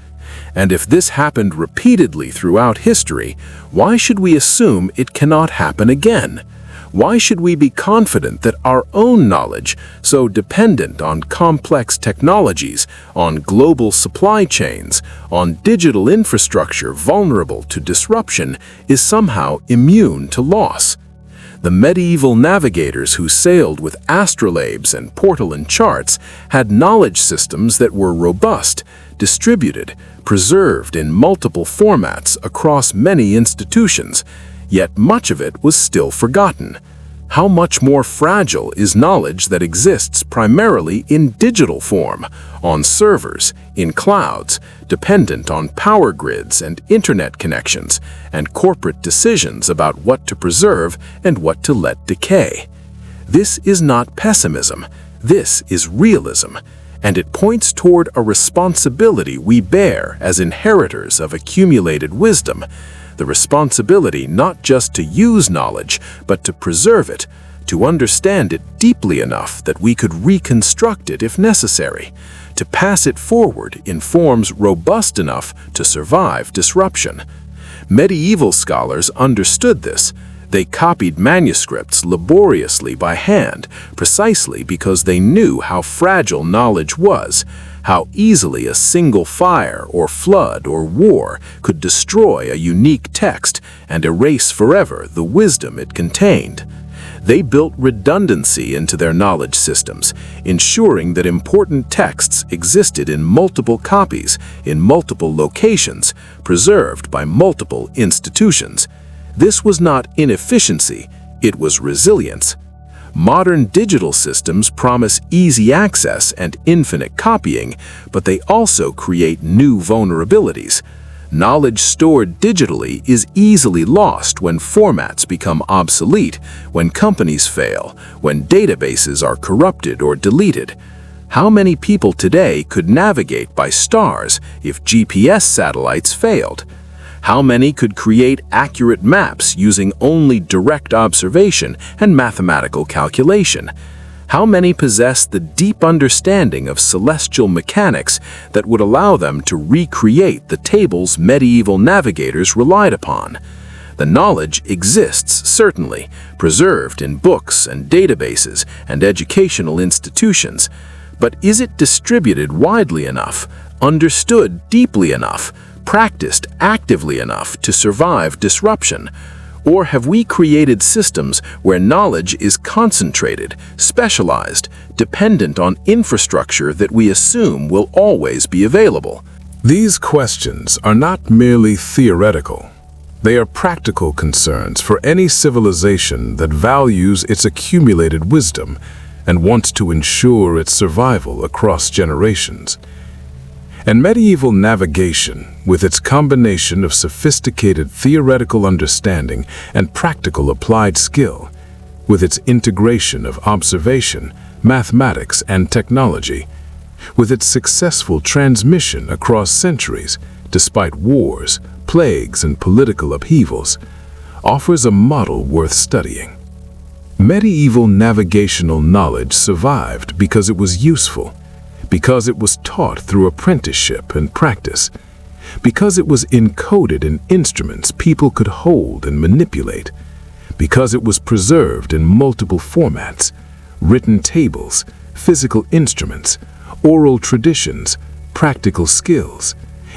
And if this happened repeatedly throughout history, why should we assume it cannot happen again? Why should we be confident that our own knowledge, so dependent on complex technologies, on global supply chains, on digital infrastructure vulnerable to disruption, is somehow immune to loss? The medieval navigators who sailed with astrolabes and portoland charts had knowledge systems that were robust, distributed, preserved in multiple formats across many institutions, yet much of it was still forgotten. How much more fragile is knowledge that exists primarily in digital form, on servers, in clouds, dependent on power grids and internet connections, and corporate decisions about what to preserve and what to let decay? This is not pessimism, this is realism, and it points toward a responsibility we bear as inheritors of accumulated wisdom, the responsibility not just to use knowledge, but to preserve it, to understand it deeply enough that we could reconstruct it if necessary, to pass it forward in forms robust enough to survive disruption. Medieval scholars understood this. They copied manuscripts laboriously by hand, precisely because they knew how fragile knowledge was, how easily a single fire or flood or war could destroy a unique text and erase forever the wisdom it contained. They built redundancy into their knowledge systems, ensuring that important texts existed in multiple copies, in multiple locations, preserved by multiple institutions. This was not inefficiency, it was resilience. Modern digital systems promise easy access and infinite copying, but they also create new vulnerabilities. Knowledge stored digitally is easily lost when formats become obsolete, when companies fail, when databases are corrupted or deleted. How many people today could navigate by stars if GPS satellites failed? How many could create accurate maps using only direct observation and mathematical calculation? How many possess the deep understanding of celestial mechanics that would allow them to recreate the tables medieval navigators relied upon? The knowledge exists, certainly, preserved in books and databases and educational institutions, But is it distributed widely enough, understood deeply enough, practiced actively enough to survive disruption? Or have we created systems where knowledge is concentrated, specialized, dependent on infrastructure that we assume will always be available? These questions are not merely theoretical. They are practical concerns for any civilization that values its accumulated wisdom and wants to ensure its survival across generations. And medieval navigation, with its combination of sophisticated theoretical understanding and practical applied skill, with its integration of observation, mathematics, and technology, with its successful transmission across centuries, despite wars, plagues, and political upheavals, offers a model worth studying. Medieval navigational knowledge survived because it was useful, because it was taught through apprenticeship and practice, because it was encoded in instruments people could hold and manipulate, because it was preserved in multiple formats, written tables, physical instruments, oral traditions, practical skills,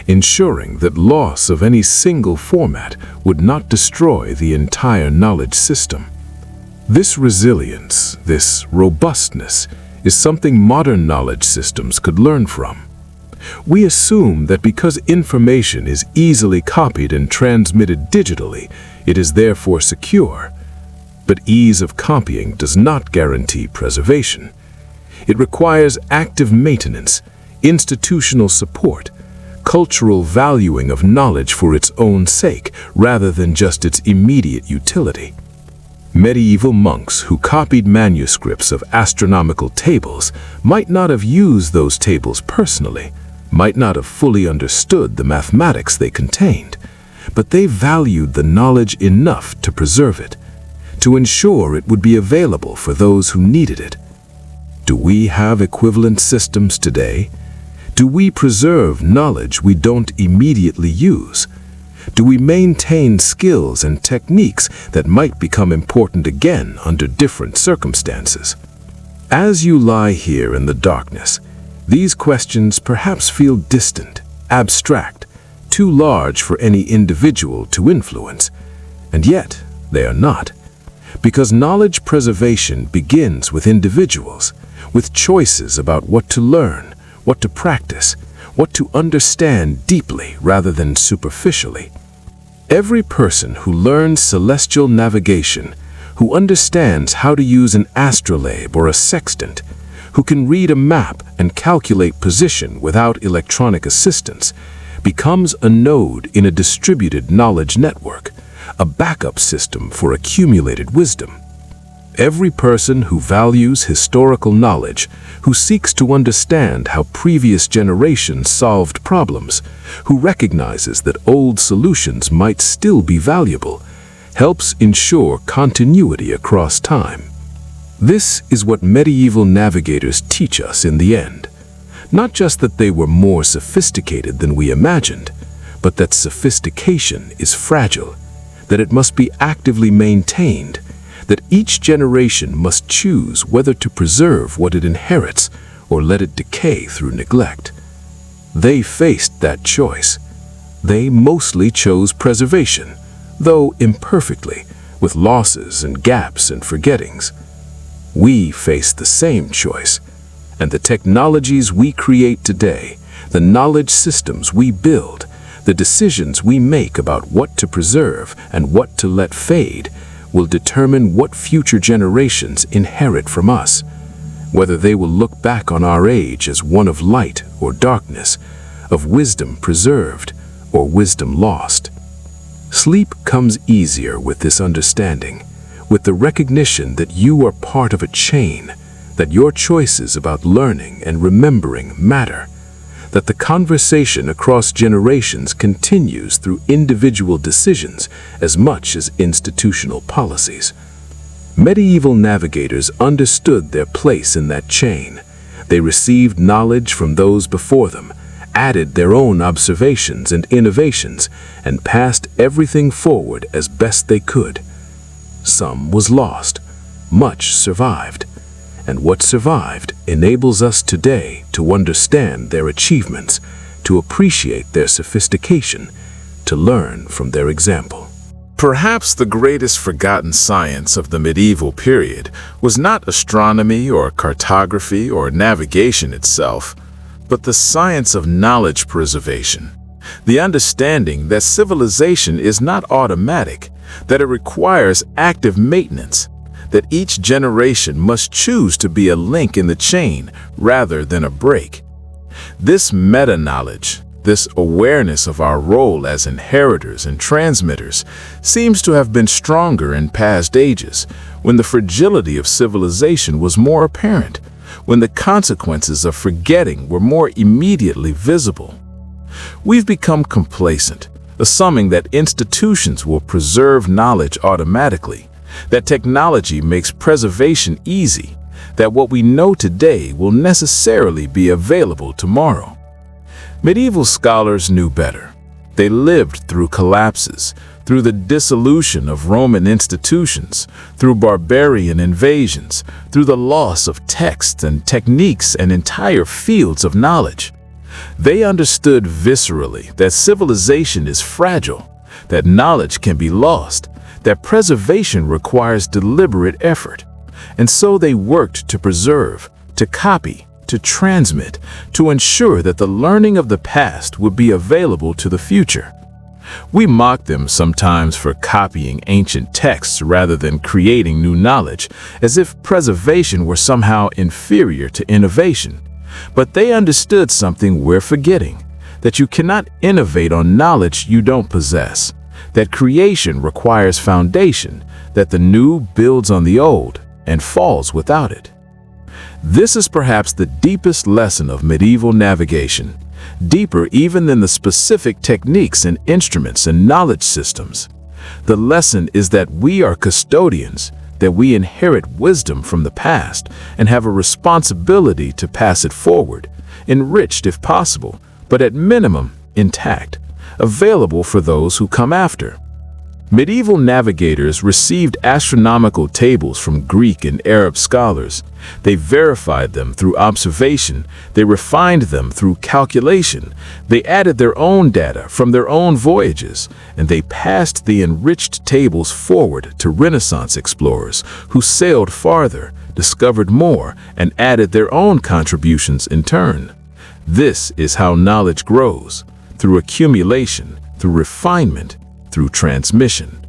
ensuring that loss of any single format would not destroy the entire knowledge system. This resilience, this robustness, is something modern knowledge systems could learn from. We assume that because information is easily copied and transmitted digitally, it is therefore secure. But ease of copying does not guarantee preservation. It requires active maintenance, institutional support, cultural valuing of knowledge for its own sake rather than just its immediate utility. Medieval monks who copied manuscripts of astronomical tables might not have used those tables personally, might not have fully understood the mathematics they contained, but they valued the knowledge enough to preserve it, to ensure it would be available for those who needed it. Do we have equivalent systems today? Do we preserve knowledge we don't immediately use? Do we maintain skills and techniques that might become important again under different circumstances? As you lie here in the darkness, these questions perhaps feel distant, abstract, too large for any individual to influence, and yet they are not. Because knowledge preservation begins with individuals, with choices about what to learn, what to practice, what to understand deeply rather than superficially. Every person who learns celestial navigation, who understands how to use an astrolabe or a sextant, who can read a map and calculate position without electronic assistance, becomes a node in a distributed knowledge network, a backup system for accumulated wisdom. Every person who values historical knowledge, who seeks to understand how previous generations solved problems, who recognizes that old solutions might still be valuable, helps ensure continuity across time. This is what medieval navigators teach us in the end. Not just that they were more sophisticated than we imagined, but that sophistication is fragile, that it must be actively maintained, that each generation must choose whether to preserve what it inherits or let it decay through neglect. They faced that choice. They mostly chose preservation, though imperfectly, with losses and gaps and forgettings. We face the same choice, and the technologies we create today, the knowledge systems we build, the decisions we make about what to preserve and what to let fade, will determine what future generations inherit from us, whether they will look back on our age as one of light or darkness, of wisdom preserved or wisdom lost. Sleep comes easier with this understanding, with the recognition that you are part of a chain, that your choices about learning and remembering matter, that the conversation across generations continues through individual decisions as much as institutional policies. Medieval navigators understood their place in that chain. They received knowledge from those before them, added their own observations and innovations, and passed everything forward as best they could. Some was lost, much survived, and what survived enables us today to understand their achievements, to appreciate their sophistication, to learn from their example. Perhaps the greatest forgotten science of the medieval period was not astronomy or cartography or navigation itself, but the science of knowledge preservation. The understanding that civilization is not automatic, that it requires active maintenance, that each generation must choose to be a link in the chain rather than a break. This meta-knowledge, this awareness of our role as inheritors and transmitters, seems to have been stronger in past ages, when the fragility of civilization was more apparent, when the consequences of forgetting were more immediately visible. We've become complacent, assuming that institutions will preserve knowledge automatically, that technology makes preservation easy, that what we know today will necessarily be available tomorrow. Medieval scholars knew better. They lived through collapses, through the dissolution of Roman institutions, through barbarian invasions, through the loss of texts and techniques and entire fields of knowledge. They understood viscerally that civilization is fragile, that knowledge can be lost, that preservation requires deliberate effort. And so they worked to preserve, to copy, to transmit, to ensure that the learning of the past would be available to the future. We mock them sometimes for copying ancient texts rather than creating new knowledge, as if preservation were somehow inferior to innovation. But they understood something we're forgetting, that you cannot innovate on knowledge you don't possess, that creation requires foundation, that the new builds on the old and falls without it. This is perhaps the deepest lesson of medieval navigation, deeper even than the specific techniques and instruments and knowledge systems. The lesson is that we are custodians, that we inherit wisdom from the past and have a responsibility to pass it forward, enriched if possible, but at minimum intact, available for those who come after. Medieval navigators received astronomical tables from Greek and Arab scholars. They verified them through observation, they refined them through calculation, they added their own data from their own voyages, and they passed the enriched tables forward to Renaissance explorers who sailed farther, discovered more, and added their own contributions in turn. This is how knowledge grows, through accumulation, through refinement, through transmission.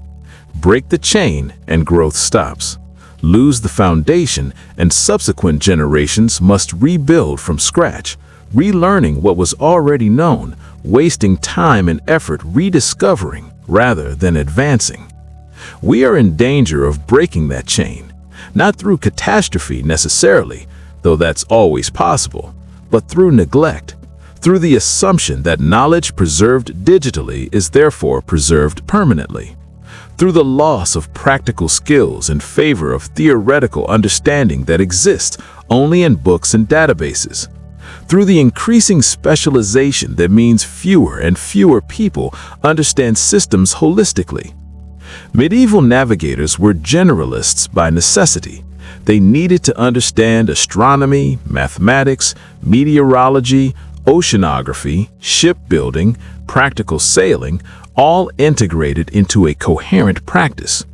Break the chain and growth stops. Lose the foundation and subsequent generations must rebuild from scratch, relearning what was already known, wasting time and effort rediscovering rather than advancing. We are in danger of breaking that chain, not through catastrophe necessarily, though that's always possible, but through neglect, through the assumption that knowledge preserved digitally is therefore preserved permanently, through the loss of practical skills in favor of theoretical understanding that exists only in books and databases, through the increasing specialization that means fewer and fewer people understand systems holistically. Medieval navigators were generalists by necessity. They needed to understand astronomy, mathematics, meteorology, oceanography, shipbuilding, practical sailing, all integrated into a coherent practice.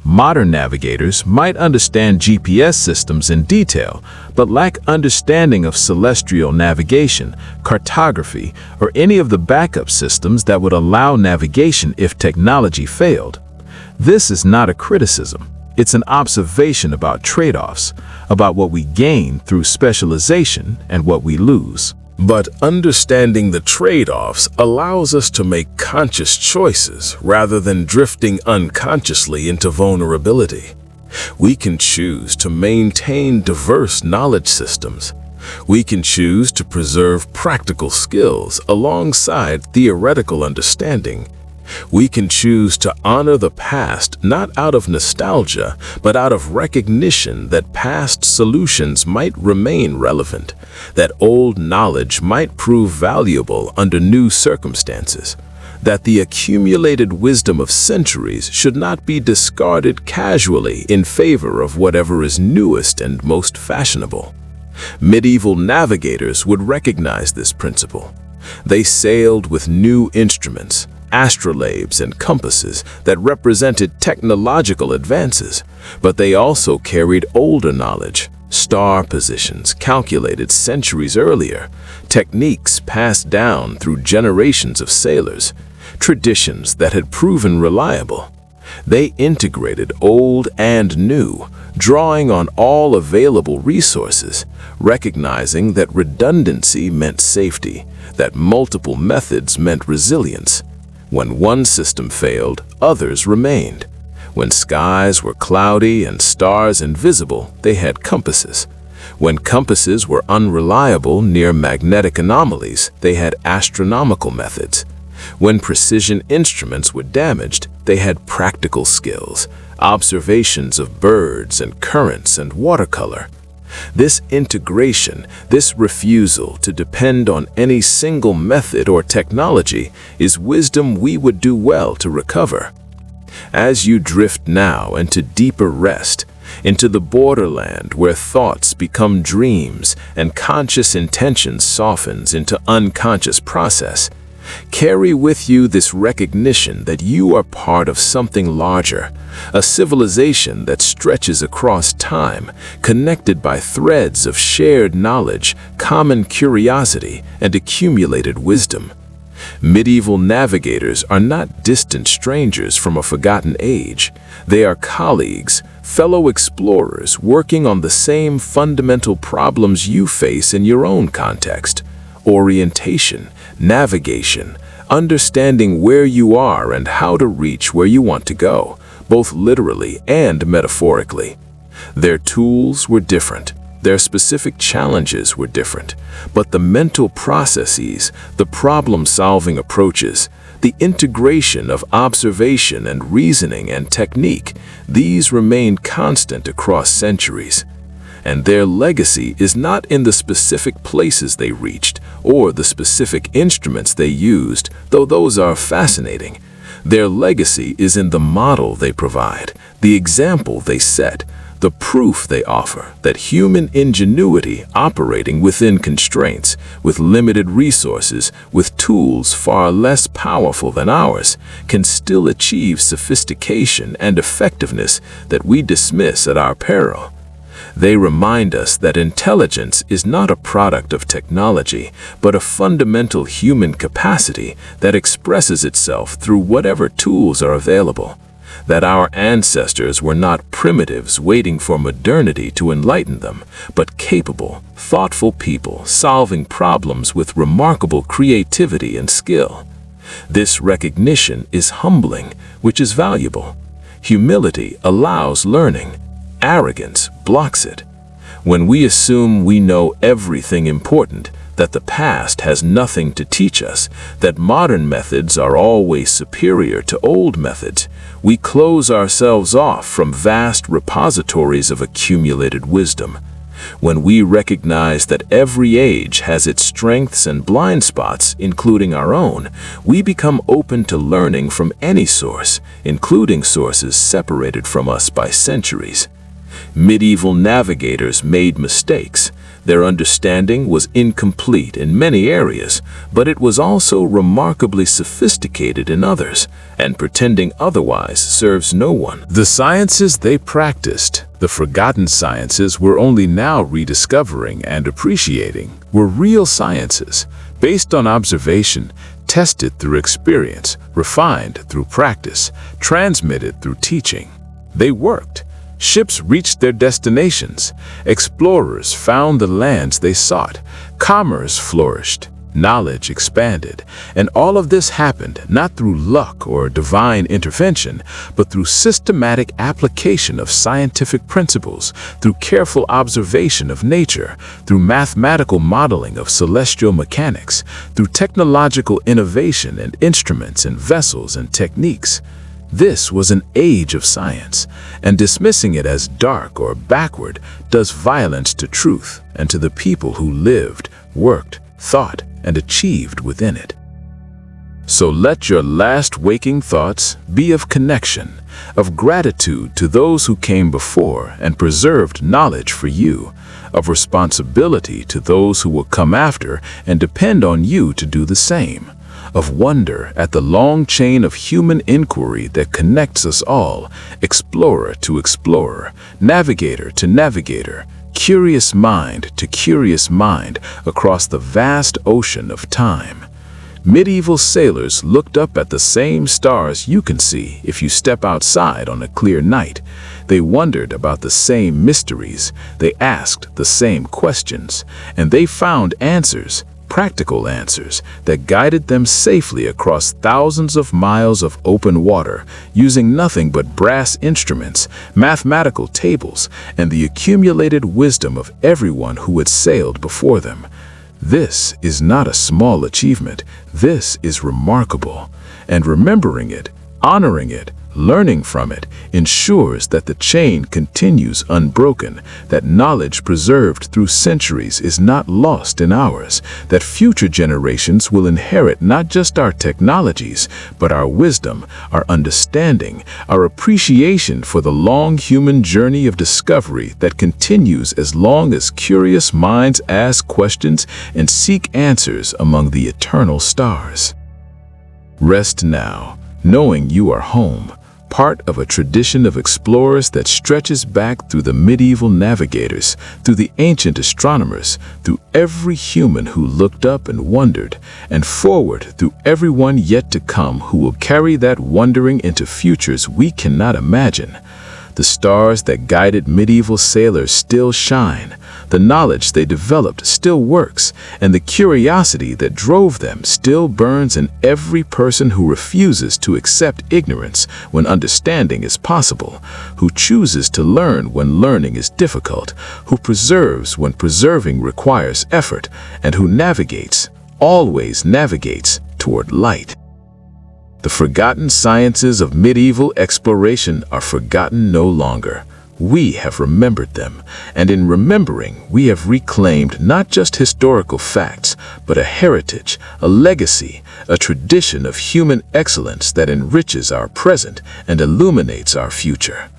Modern navigators might understand GPS systems in detail, but lack understanding of celestial navigation, cartography, or any of the backup systems that would allow navigation if technology failed. This is not a criticism. It's an observation about trade-offs, about what we gain through specialization and what we lose. But understanding the trade-offs allows us to make conscious choices rather than drifting unconsciously into vulnerability. We can choose to maintain diverse knowledge systems. We can choose to preserve practical skills alongside theoretical understanding. We can choose to honor the past not out of nostalgia, but out of recognition that past solutions might remain relevant, that old knowledge might prove valuable under new circumstances. that the accumulated wisdom of centuries should not be discarded casually in favor of whatever is newest and most fashionable. Medieval navigators would recognize this principle. They sailed with new instruments, astrolabes and compasses that represented technological advances, but they also carried older knowledge, star positions calculated centuries earlier, techniques passed down through generations of sailors, traditions that had proven reliable. They integrated old and new, drawing on all available resources, recognizing that redundancy meant safety, that multiple methods meant resilience. When one system failed, others remained. When skies were cloudy and stars invisible, they had compasses. When compasses were unreliable near magnetic anomalies, they had astronomical methods. When precision instruments were damaged, they had practical skills, observations of birds and currents and watercolor. This integration, this refusal to depend on any single method or technology, is wisdom we would do well to recover. As you drift now into deeper rest, into the borderland where thoughts become dreams and conscious intention softens into unconscious process, carry with you this recognition that you are part of something larger, a civilization that stretches across time, connected by threads of shared knowledge, common curiosity, and accumulated wisdom. Medieval navigators are not distant strangers from a forgotten age. They are colleagues, fellow explorers working on the same fundamental problems you face in your own context: orientation, navigation, understanding where you are and how to reach where you want to go, both literally and metaphorically. Their tools were different. Their specific challenges were different, but the mental processes, the problem-solving approaches, the integration of observation and reasoning and technique, these remained constant across centuries. And their legacy is not in the specific places they reached or the specific instruments they used, though those are fascinating. Their legacy is in the model they provide, the example they set, the proof they offer that human ingenuity operating within constraints, with limited resources, with tools far less powerful than ours, can still achieve sophistication and effectiveness that we dismiss at our peril. They remind us that intelligence is not a product of technology, but a fundamental human capacity that expresses itself through whatever tools are available. That our ancestors were not primitives waiting for modernity to enlighten them, but capable, thoughtful people solving problems with remarkable creativity and skill. This recognition is humbling, which is valuable. Humility allows learning. Arrogance blocks it. When we assume we know everything important, that the past has nothing to teach us, that modern methods are always superior to old methods, we close ourselves off from vast repositories of accumulated wisdom. When we recognize that every age has its strengths and blind spots, including our own, we become open to learning from any source, including sources separated from us by centuries. Medieval navigators made mistakes. Their understanding was incomplete in many areas, but it was also remarkably sophisticated in others, and pretending otherwise serves no one. The sciences they practiced, the forgotten sciences we're only now rediscovering and appreciating, were real sciences, based on observation, tested through experience, refined through practice, transmitted through teaching. They worked. Ships reached their destinations. Explorers found the lands they sought. Commerce flourished. Knowledge expanded. And all of this happened not through luck or divine intervention, but through systematic application of scientific principles, through careful observation of nature, through mathematical modeling of celestial mechanics, through technological innovation and instruments and vessels and techniques. This was an age of science, and dismissing it as dark or backward does violence to truth and to the people who lived, worked, thought, and achieved within it. So let your last waking thoughts be of connection, of gratitude to those who came before and preserved knowledge for you, of responsibility to those who will come after and depend on you to do the same, of wonder at the long chain of human inquiry that connects us all, explorer to explorer, navigator to navigator, curious mind to curious mind across the vast ocean of time. Medieval sailors looked up at the same stars you can see if you step outside on a clear night. They wondered about the same mysteries, they asked the same questions, and they found answers, practical answers, that guided them safely across thousands of miles of open water, using nothing but brass instruments, mathematical tables, and the accumulated wisdom of everyone who had sailed before them. This is not a small achievement. This is remarkable. And remembering it, honoring it, learning from it, ensures that the chain continues unbroken, that knowledge preserved through centuries is not lost in ours, that future generations will inherit not just our technologies, but our wisdom, our understanding, our appreciation for the long human journey of discovery that continues as long as curious minds ask questions and seek answers among the eternal stars. Rest now, knowing you are home, part of a tradition of explorers that stretches back through the medieval navigators, through the ancient astronomers, through every human who looked up and wondered, and forward through everyone yet to come who will carry that wondering into futures we cannot imagine. The stars that guided medieval sailors still shine, the knowledge they developed still works, and the curiosity that drove them still burns in every person who refuses to accept ignorance when understanding is possible, who chooses to learn when learning is difficult, who preserves when preserving requires effort, and who navigates, always navigates, toward light. The forgotten sciences of medieval exploration are forgotten no longer. We have remembered them, and in remembering, we have reclaimed not just historical facts, but a heritage, a legacy, a tradition of human excellence that enriches our present and illuminates our future.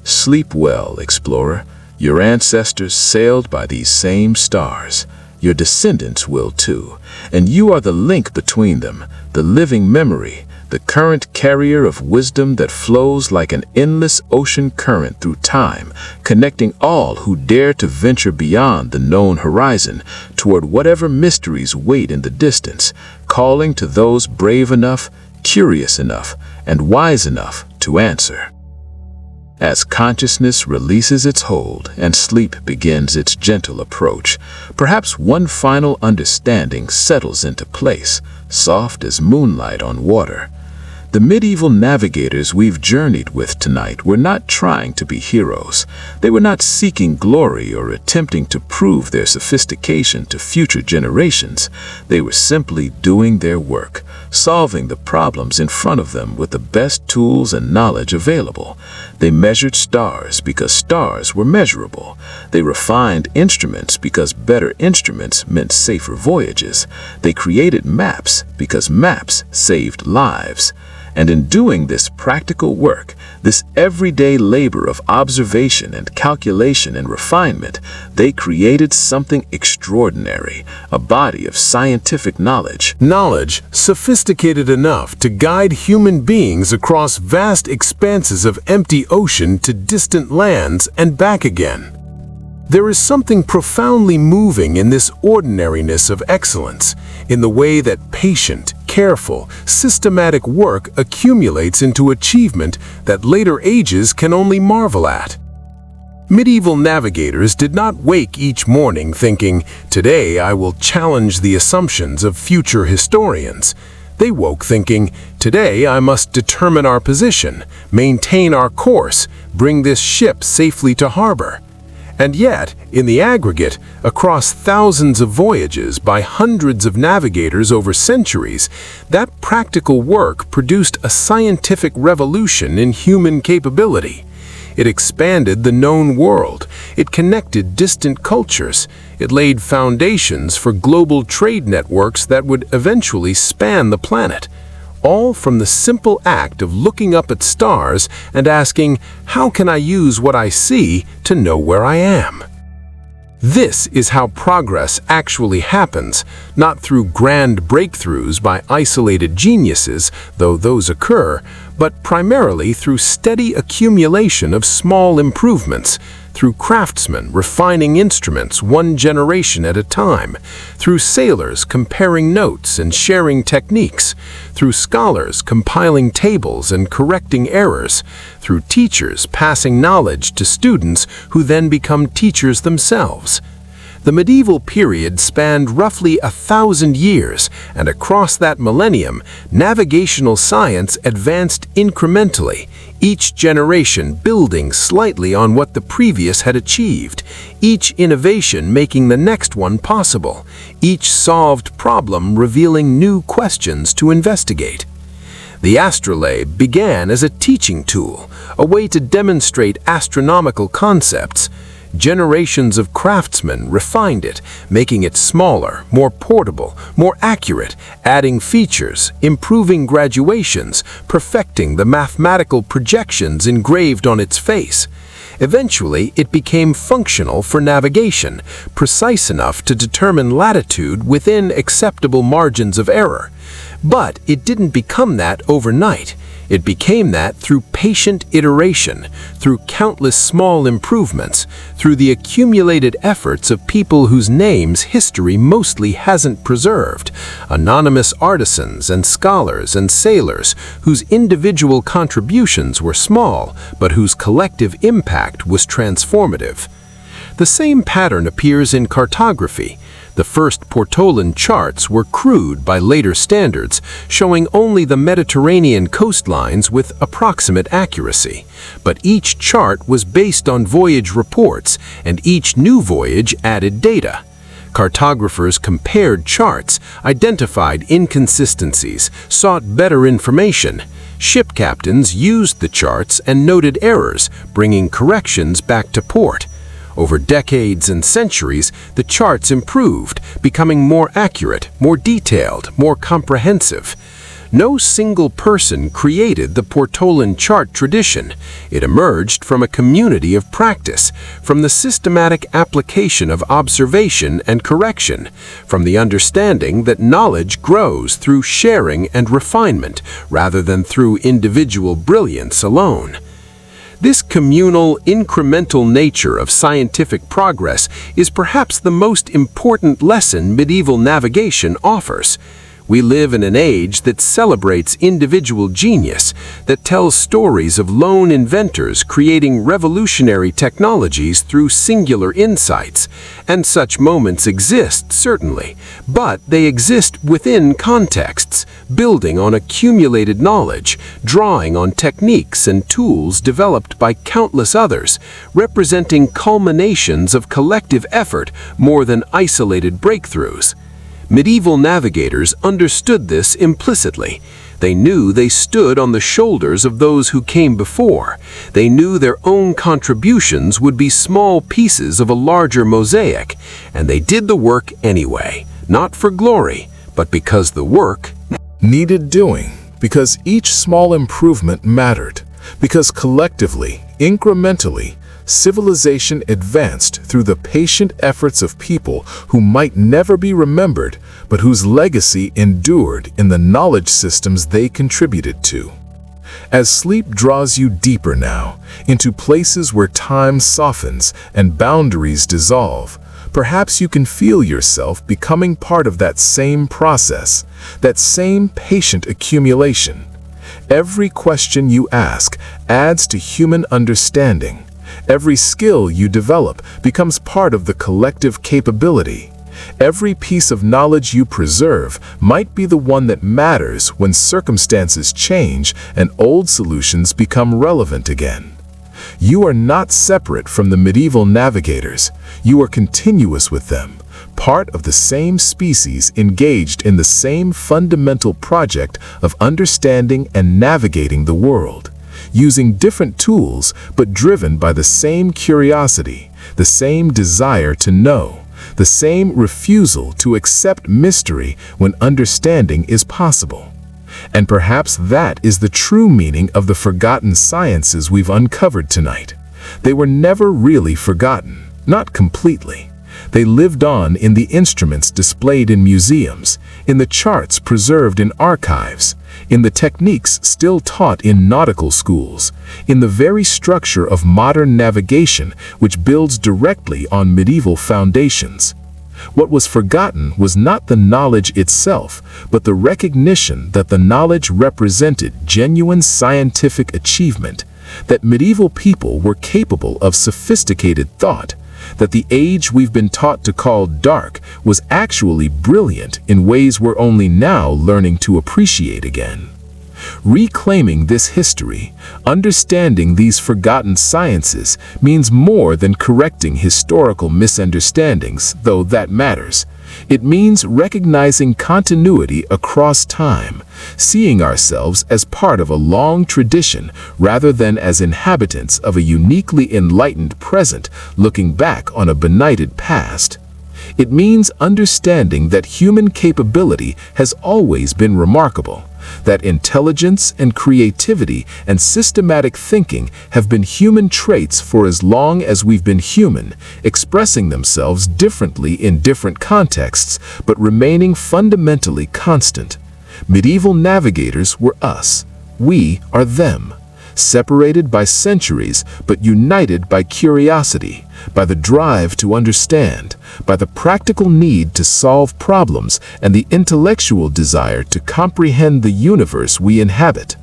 Sleep well, explorer. Your ancestors sailed by these same stars. Your descendants will too, and you are the link between them, the living memory, the current carrier of wisdom that flows like an endless ocean current through time, connecting all who dare to venture beyond the known horizon toward whatever mysteries wait in the distance, calling to those brave enough, curious enough, and wise enough to answer. As consciousness releases its hold and sleep begins its gentle approach, perhaps one final understanding settles into place, soft as moonlight on water. The medieval navigators we've journeyed with tonight were not trying to be heroes. They were not seeking glory or attempting to prove their sophistication to future generations. They were simply doing their work, solving the problems in front of them with the best tools and knowledge available. They measured stars because stars were measurable. They refined instruments because better instruments meant safer voyages. They created maps because maps saved lives. And in doing this practical work, this everyday labor of observation and calculation and refinement, they created something extraordinary, a body of scientific knowledge. Knowledge sophisticated enough to guide human beings across vast expanses of empty ocean to distant lands and back again. There is something profoundly moving in this ordinariness of excellence, in the way that patient, careful, systematic work accumulates into achievement that later ages can only marvel at. Medieval navigators did not wake each morning thinking, "Today I will challenge the assumptions of future historians." They woke thinking, "Today I must determine our position, maintain our course, bring this ship safely to harbor." And yet, in the aggregate, across thousands of voyages by hundreds of navigators over centuries, that practical work produced a scientific revolution in human capability. It expanded the known world. It connected distant cultures. It laid foundations for global trade networks that would eventually span the planet. all from the simple act of looking up at stars and asking, how can I use what I see to know where I am? This is how progress actually happens, not through grand breakthroughs by isolated geniuses, though those occur, but primarily through steady accumulation of small improvements, through craftsmen refining instruments one generation at a time, through sailors comparing notes and sharing techniques, through scholars compiling tables and correcting errors, through teachers passing knowledge to students who then become teachers themselves. The medieval period spanned roughly 1,000 years, and across that millennium, navigational science advanced incrementally, each generation building slightly on what the previous had achieved, each innovation making the next one possible, each solved problem revealing new questions to investigate. The astrolabe began as a teaching tool, a way to demonstrate astronomical concepts. Generations of craftsmen refined it, making it smaller, more portable, more accurate, adding features, improving graduations, perfecting the mathematical projections engraved on its face. Eventually, it became functional for navigation, precise enough to determine latitude within acceptable margins of error. But it didn't become that overnight. It became that through patient iteration, through countless small improvements, through the accumulated efforts of people whose names history mostly hasn't preserved, anonymous artisans and scholars and sailors whose individual contributions were small, but whose collective impact was transformative. The same pattern appears in cartography. The first Portolan charts were crude by later standards, showing only the Mediterranean coastlines with approximate accuracy. But each chart was based on voyage reports, and each new voyage added data. Cartographers compared charts, identified inconsistencies, sought better information. Ship captains used the charts and noted errors, bringing corrections back to port. Over decades and centuries, the charts improved, becoming more accurate, more detailed, more comprehensive. No single person created the Portolan chart tradition. It emerged from a community of practice, from the systematic application of observation and correction, from the understanding that knowledge grows through sharing and refinement rather than through individual brilliance alone. This communal, incremental nature of scientific progress is perhaps the most important lesson medieval navigation offers. We live in an age that celebrates individual genius, that tells stories of lone inventors creating revolutionary technologies through singular insights. And such moments exist, certainly, but they exist within contexts, building on accumulated knowledge, drawing on techniques and tools developed by countless others, representing culminations of collective effort more than isolated breakthroughs. Medieval navigators understood this implicitly. They knew they stood on the shoulders of those who came before. They knew their own contributions would be small pieces of a larger mosaic, and they did the work anyway, not for glory, but because the work needed doing, because each small improvement mattered, because collectively, incrementally, civilization advanced through the patient efforts of people who might never be remembered, but whose legacy endured in the knowledge systems they contributed to. As sleep draws you deeper now, into places where time softens and boundaries dissolve, perhaps you can feel yourself becoming part of that same process, that same patient accumulation. Every question you ask adds to human understanding. Every skill you develop becomes part of the collective capability. Every piece of knowledge you preserve might be the one that matters when circumstances change and old solutions become relevant again. You are not separate from the medieval navigators. You are continuous with them, part of the same species engaged in the same fundamental project of understanding and navigating the world. Using different tools, but driven by the same curiosity, the same desire to know, the same refusal to accept mystery when understanding is possible. And perhaps that is the true meaning of the forgotten sciences we've uncovered tonight. They were never really forgotten, not completely. They lived on in the instruments displayed in museums, in the charts preserved in archives, in the techniques still taught in nautical schools, in the very structure of modern navigation which builds directly on medieval foundations. What was forgotten was not the knowledge itself, but the recognition that the knowledge represented genuine scientific achievement, that medieval people were capable of sophisticated thought, that the age we've been taught to call dark was actually brilliant in ways we're only now learning to appreciate again. Reclaiming this history, understanding these forgotten sciences, means more than correcting historical misunderstandings, though that matters. It means recognizing continuity across time, seeing ourselves as part of a long tradition rather than as inhabitants of a uniquely enlightened present looking back on a benighted past. It means understanding that human capability has always been remarkable, that intelligence and creativity and systematic thinking have been human traits for as long as we've been human, expressing themselves differently in different contexts, but remaining fundamentally constant. Medieval navigators were us. We are them. Separated by centuries, but united by curiosity, by the drive to understand, by the practical need to solve problems and the intellectual desire to comprehend the universe we inhabit.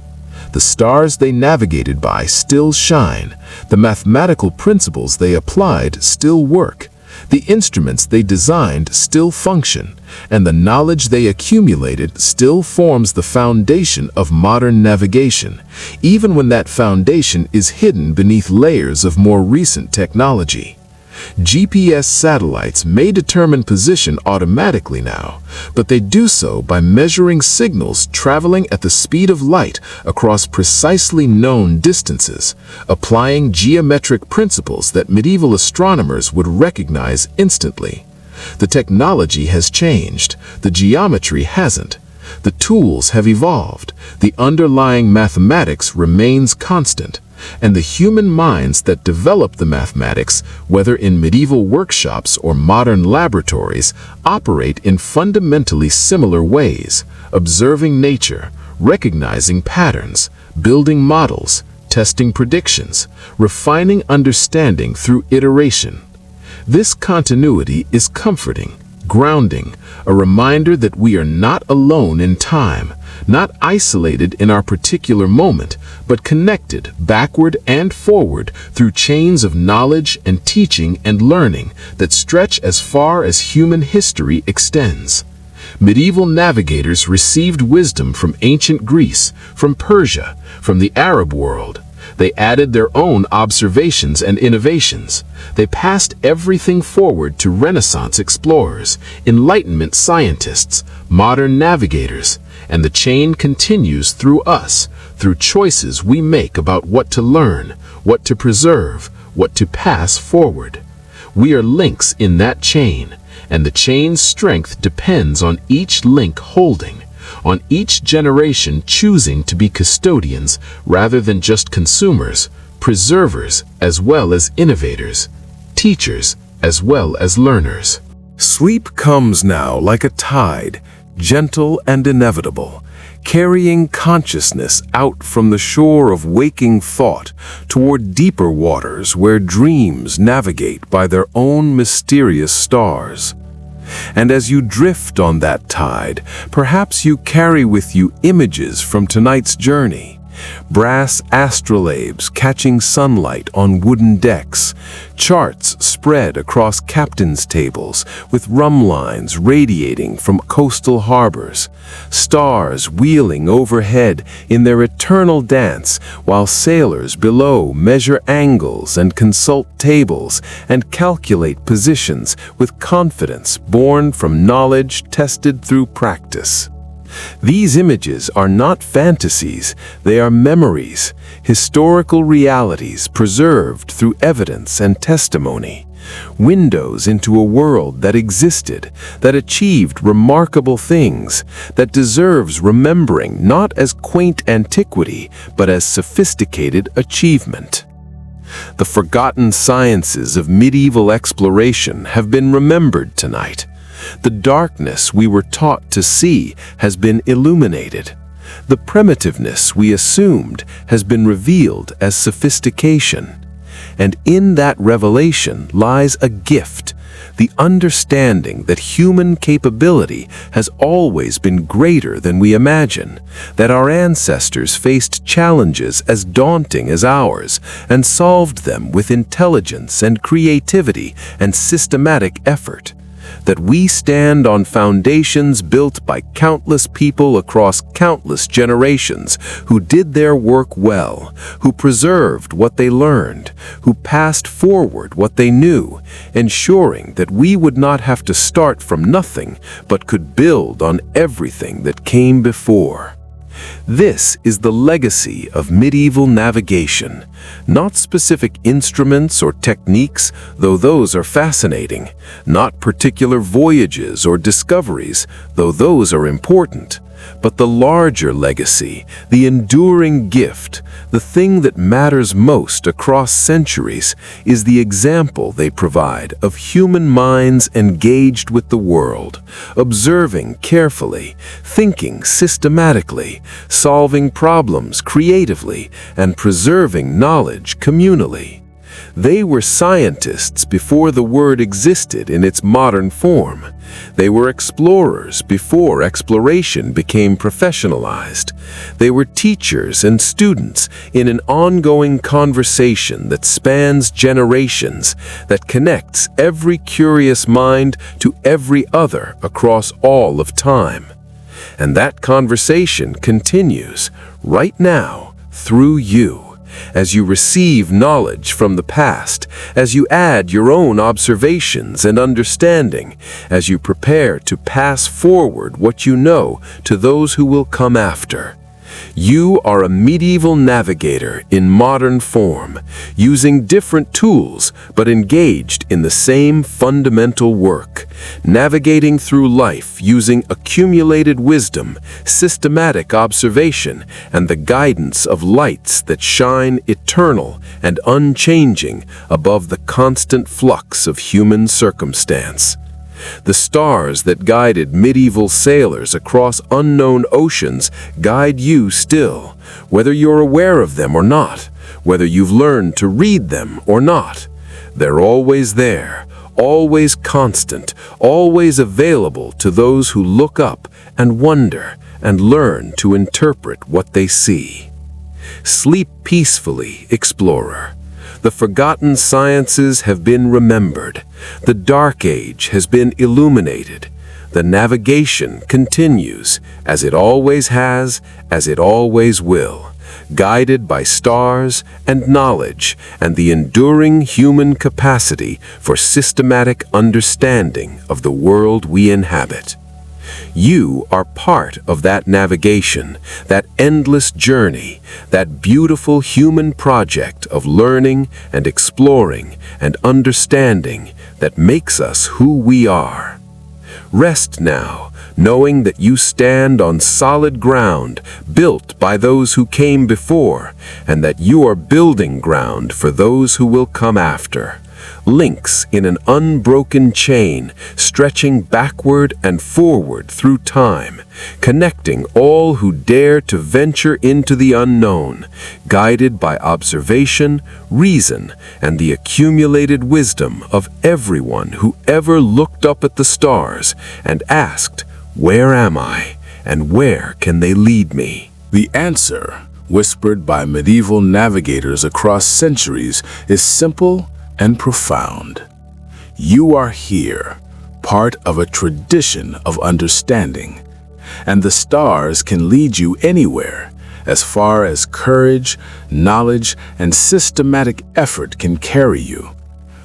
The stars they navigated by still shine, the mathematical principles they applied still work, the instruments they designed still function, and the knowledge they accumulated still forms the foundation of modern navigation, even when that foundation is hidden beneath layers of more recent technology. GPS satellites may determine position automatically now, but they do so by measuring signals traveling at the speed of light across precisely known distances, applying geometric principles that medieval astronomers would recognize instantly. The technology has changed, the geometry hasn't. The tools have evolved, the underlying mathematics remains constant, and the human minds that develop the mathematics, whether in medieval workshops or modern laboratories, operate in fundamentally similar ways, observing nature, recognizing patterns, building models, testing predictions, refining understanding through iteration. This continuity is comforting, grounding, a reminder that we are not alone in time, not isolated in our particular moment, but connected backward and forward through chains of knowledge and teaching and learning that stretch as far as human history extends. Medieval navigators received wisdom from ancient Greece, from Persia, from the Arab world. They added their own observations and innovations. They passed everything forward to Renaissance explorers, Enlightenment scientists, modern navigators, and the chain continues through us, through choices we make about what to learn, what to preserve, what to pass forward. We are links in that chain, and the chain's strength depends on each link holding, on each generation choosing to be custodians rather than just consumers, preservers as well as innovators, teachers as well as learners. Sleep comes now like a tide, gentle and inevitable, carrying consciousness out from the shore of waking thought toward deeper waters where dreams navigate by their own mysterious stars. And as you drift on that tide, perhaps you carry with you images from tonight's journey. Brass astrolabes catching sunlight on wooden decks, charts spread across captain's tables with rum lines radiating from coastal harbors, stars wheeling overhead in their eternal dance while sailors below measure angles and consult tables and calculate positions with confidence born from knowledge tested through practice. These images are not fantasies, they are memories, historical realities preserved through evidence and testimony. Windows into a world that existed, that achieved remarkable things, that deserves remembering not as quaint antiquity, but as sophisticated achievement. The forgotten sciences of medieval exploration have been remembered tonight. The darkness we were taught to see has been illuminated. The primitiveness we assumed has been revealed as sophistication. And in that revelation lies a gift, the understanding that human capability has always been greater than we imagine, that our ancestors faced challenges as daunting as ours and solved them with intelligence and creativity and systematic effort, that we stand on foundations built by countless people across countless generations who did their work well, who preserved what they learned, who passed forward what they knew, ensuring that we would not have to start from nothing but could build on everything that came before. This is the legacy of medieval navigation, not specific instruments or techniques, though those are fascinating, not particular voyages or discoveries, though those are important, but the larger legacy, the enduring gift, the thing that matters most across centuries, is the example they provide of human minds engaged with the world, observing carefully, thinking systematically, solving problems creatively, and preserving knowledge communally. They were scientists before the word existed in its modern form. They were explorers before exploration became professionalized. They were teachers and students in an ongoing conversation that spans generations, that connects every curious mind to every other across all of time. And that conversation continues right now through you. As you receive knowledge from the past, as you add your own observations and understanding, as you prepare to pass forward what you know to those who will come after. You are a medieval navigator in modern form, using different tools but engaged in the same fundamental work, navigating through life using accumulated wisdom, systematic observation, and the guidance of lights that shine eternal and unchanging above the constant flux of human circumstance. The stars that guided medieval sailors across unknown oceans guide you still, whether you're aware of them or not, whether you've learned to read them or not. They're always there, always constant, always available to those who look up and wonder and learn to interpret what they see. Sleep peacefully, explorer. The forgotten sciences have been remembered. The Dark Age has been illuminated. The navigation continues, as it always has, as it always will, guided by stars and knowledge and the enduring human capacity for systematic understanding of the world we inhabit. You are part of that navigation, that endless journey, that beautiful human project of learning and exploring and understanding that makes us who we are. Rest now, knowing that you stand on solid ground built by those who came before, and that you are building ground for those who will come after. Links in an unbroken chain, stretching backward and forward through time, connecting all who dare to venture into the unknown, guided by observation, reason, and the accumulated wisdom of everyone who ever looked up at the stars and asked, "Where am I, and where can they lead me?" The answer, whispered by medieval navigators across centuries, is simple and profound. You are here, part of a tradition of understanding, and the stars can lead you anywhere, as far as courage, knowledge, and systematic effort can carry you,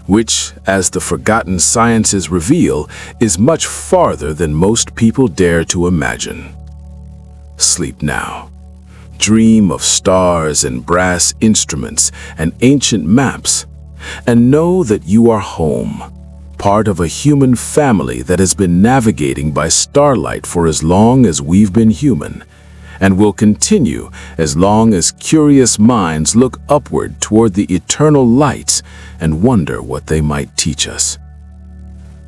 which, as the forgotten sciences reveal, is much farther than most people dare to imagine. Sleep now. Dream of stars and brass instruments and ancient maps, And know that you are home, part of a human family that has been navigating by starlight for as long as we've been human, and will continue as long as curious minds look upward toward the eternal lights and wonder what they might teach us.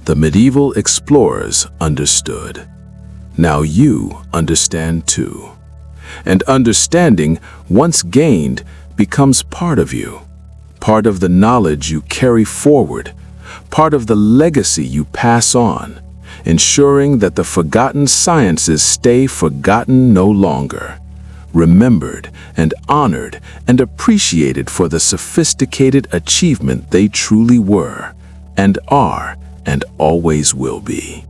The medieval explorers understood. Now you understand too. And understanding, once gained, becomes part of you, part of the knowledge you carry forward, part of the legacy you pass on, ensuring that the forgotten sciences stay forgotten no longer, remembered and honored and appreciated for the sophisticated achievement they truly were, and are, and always will be.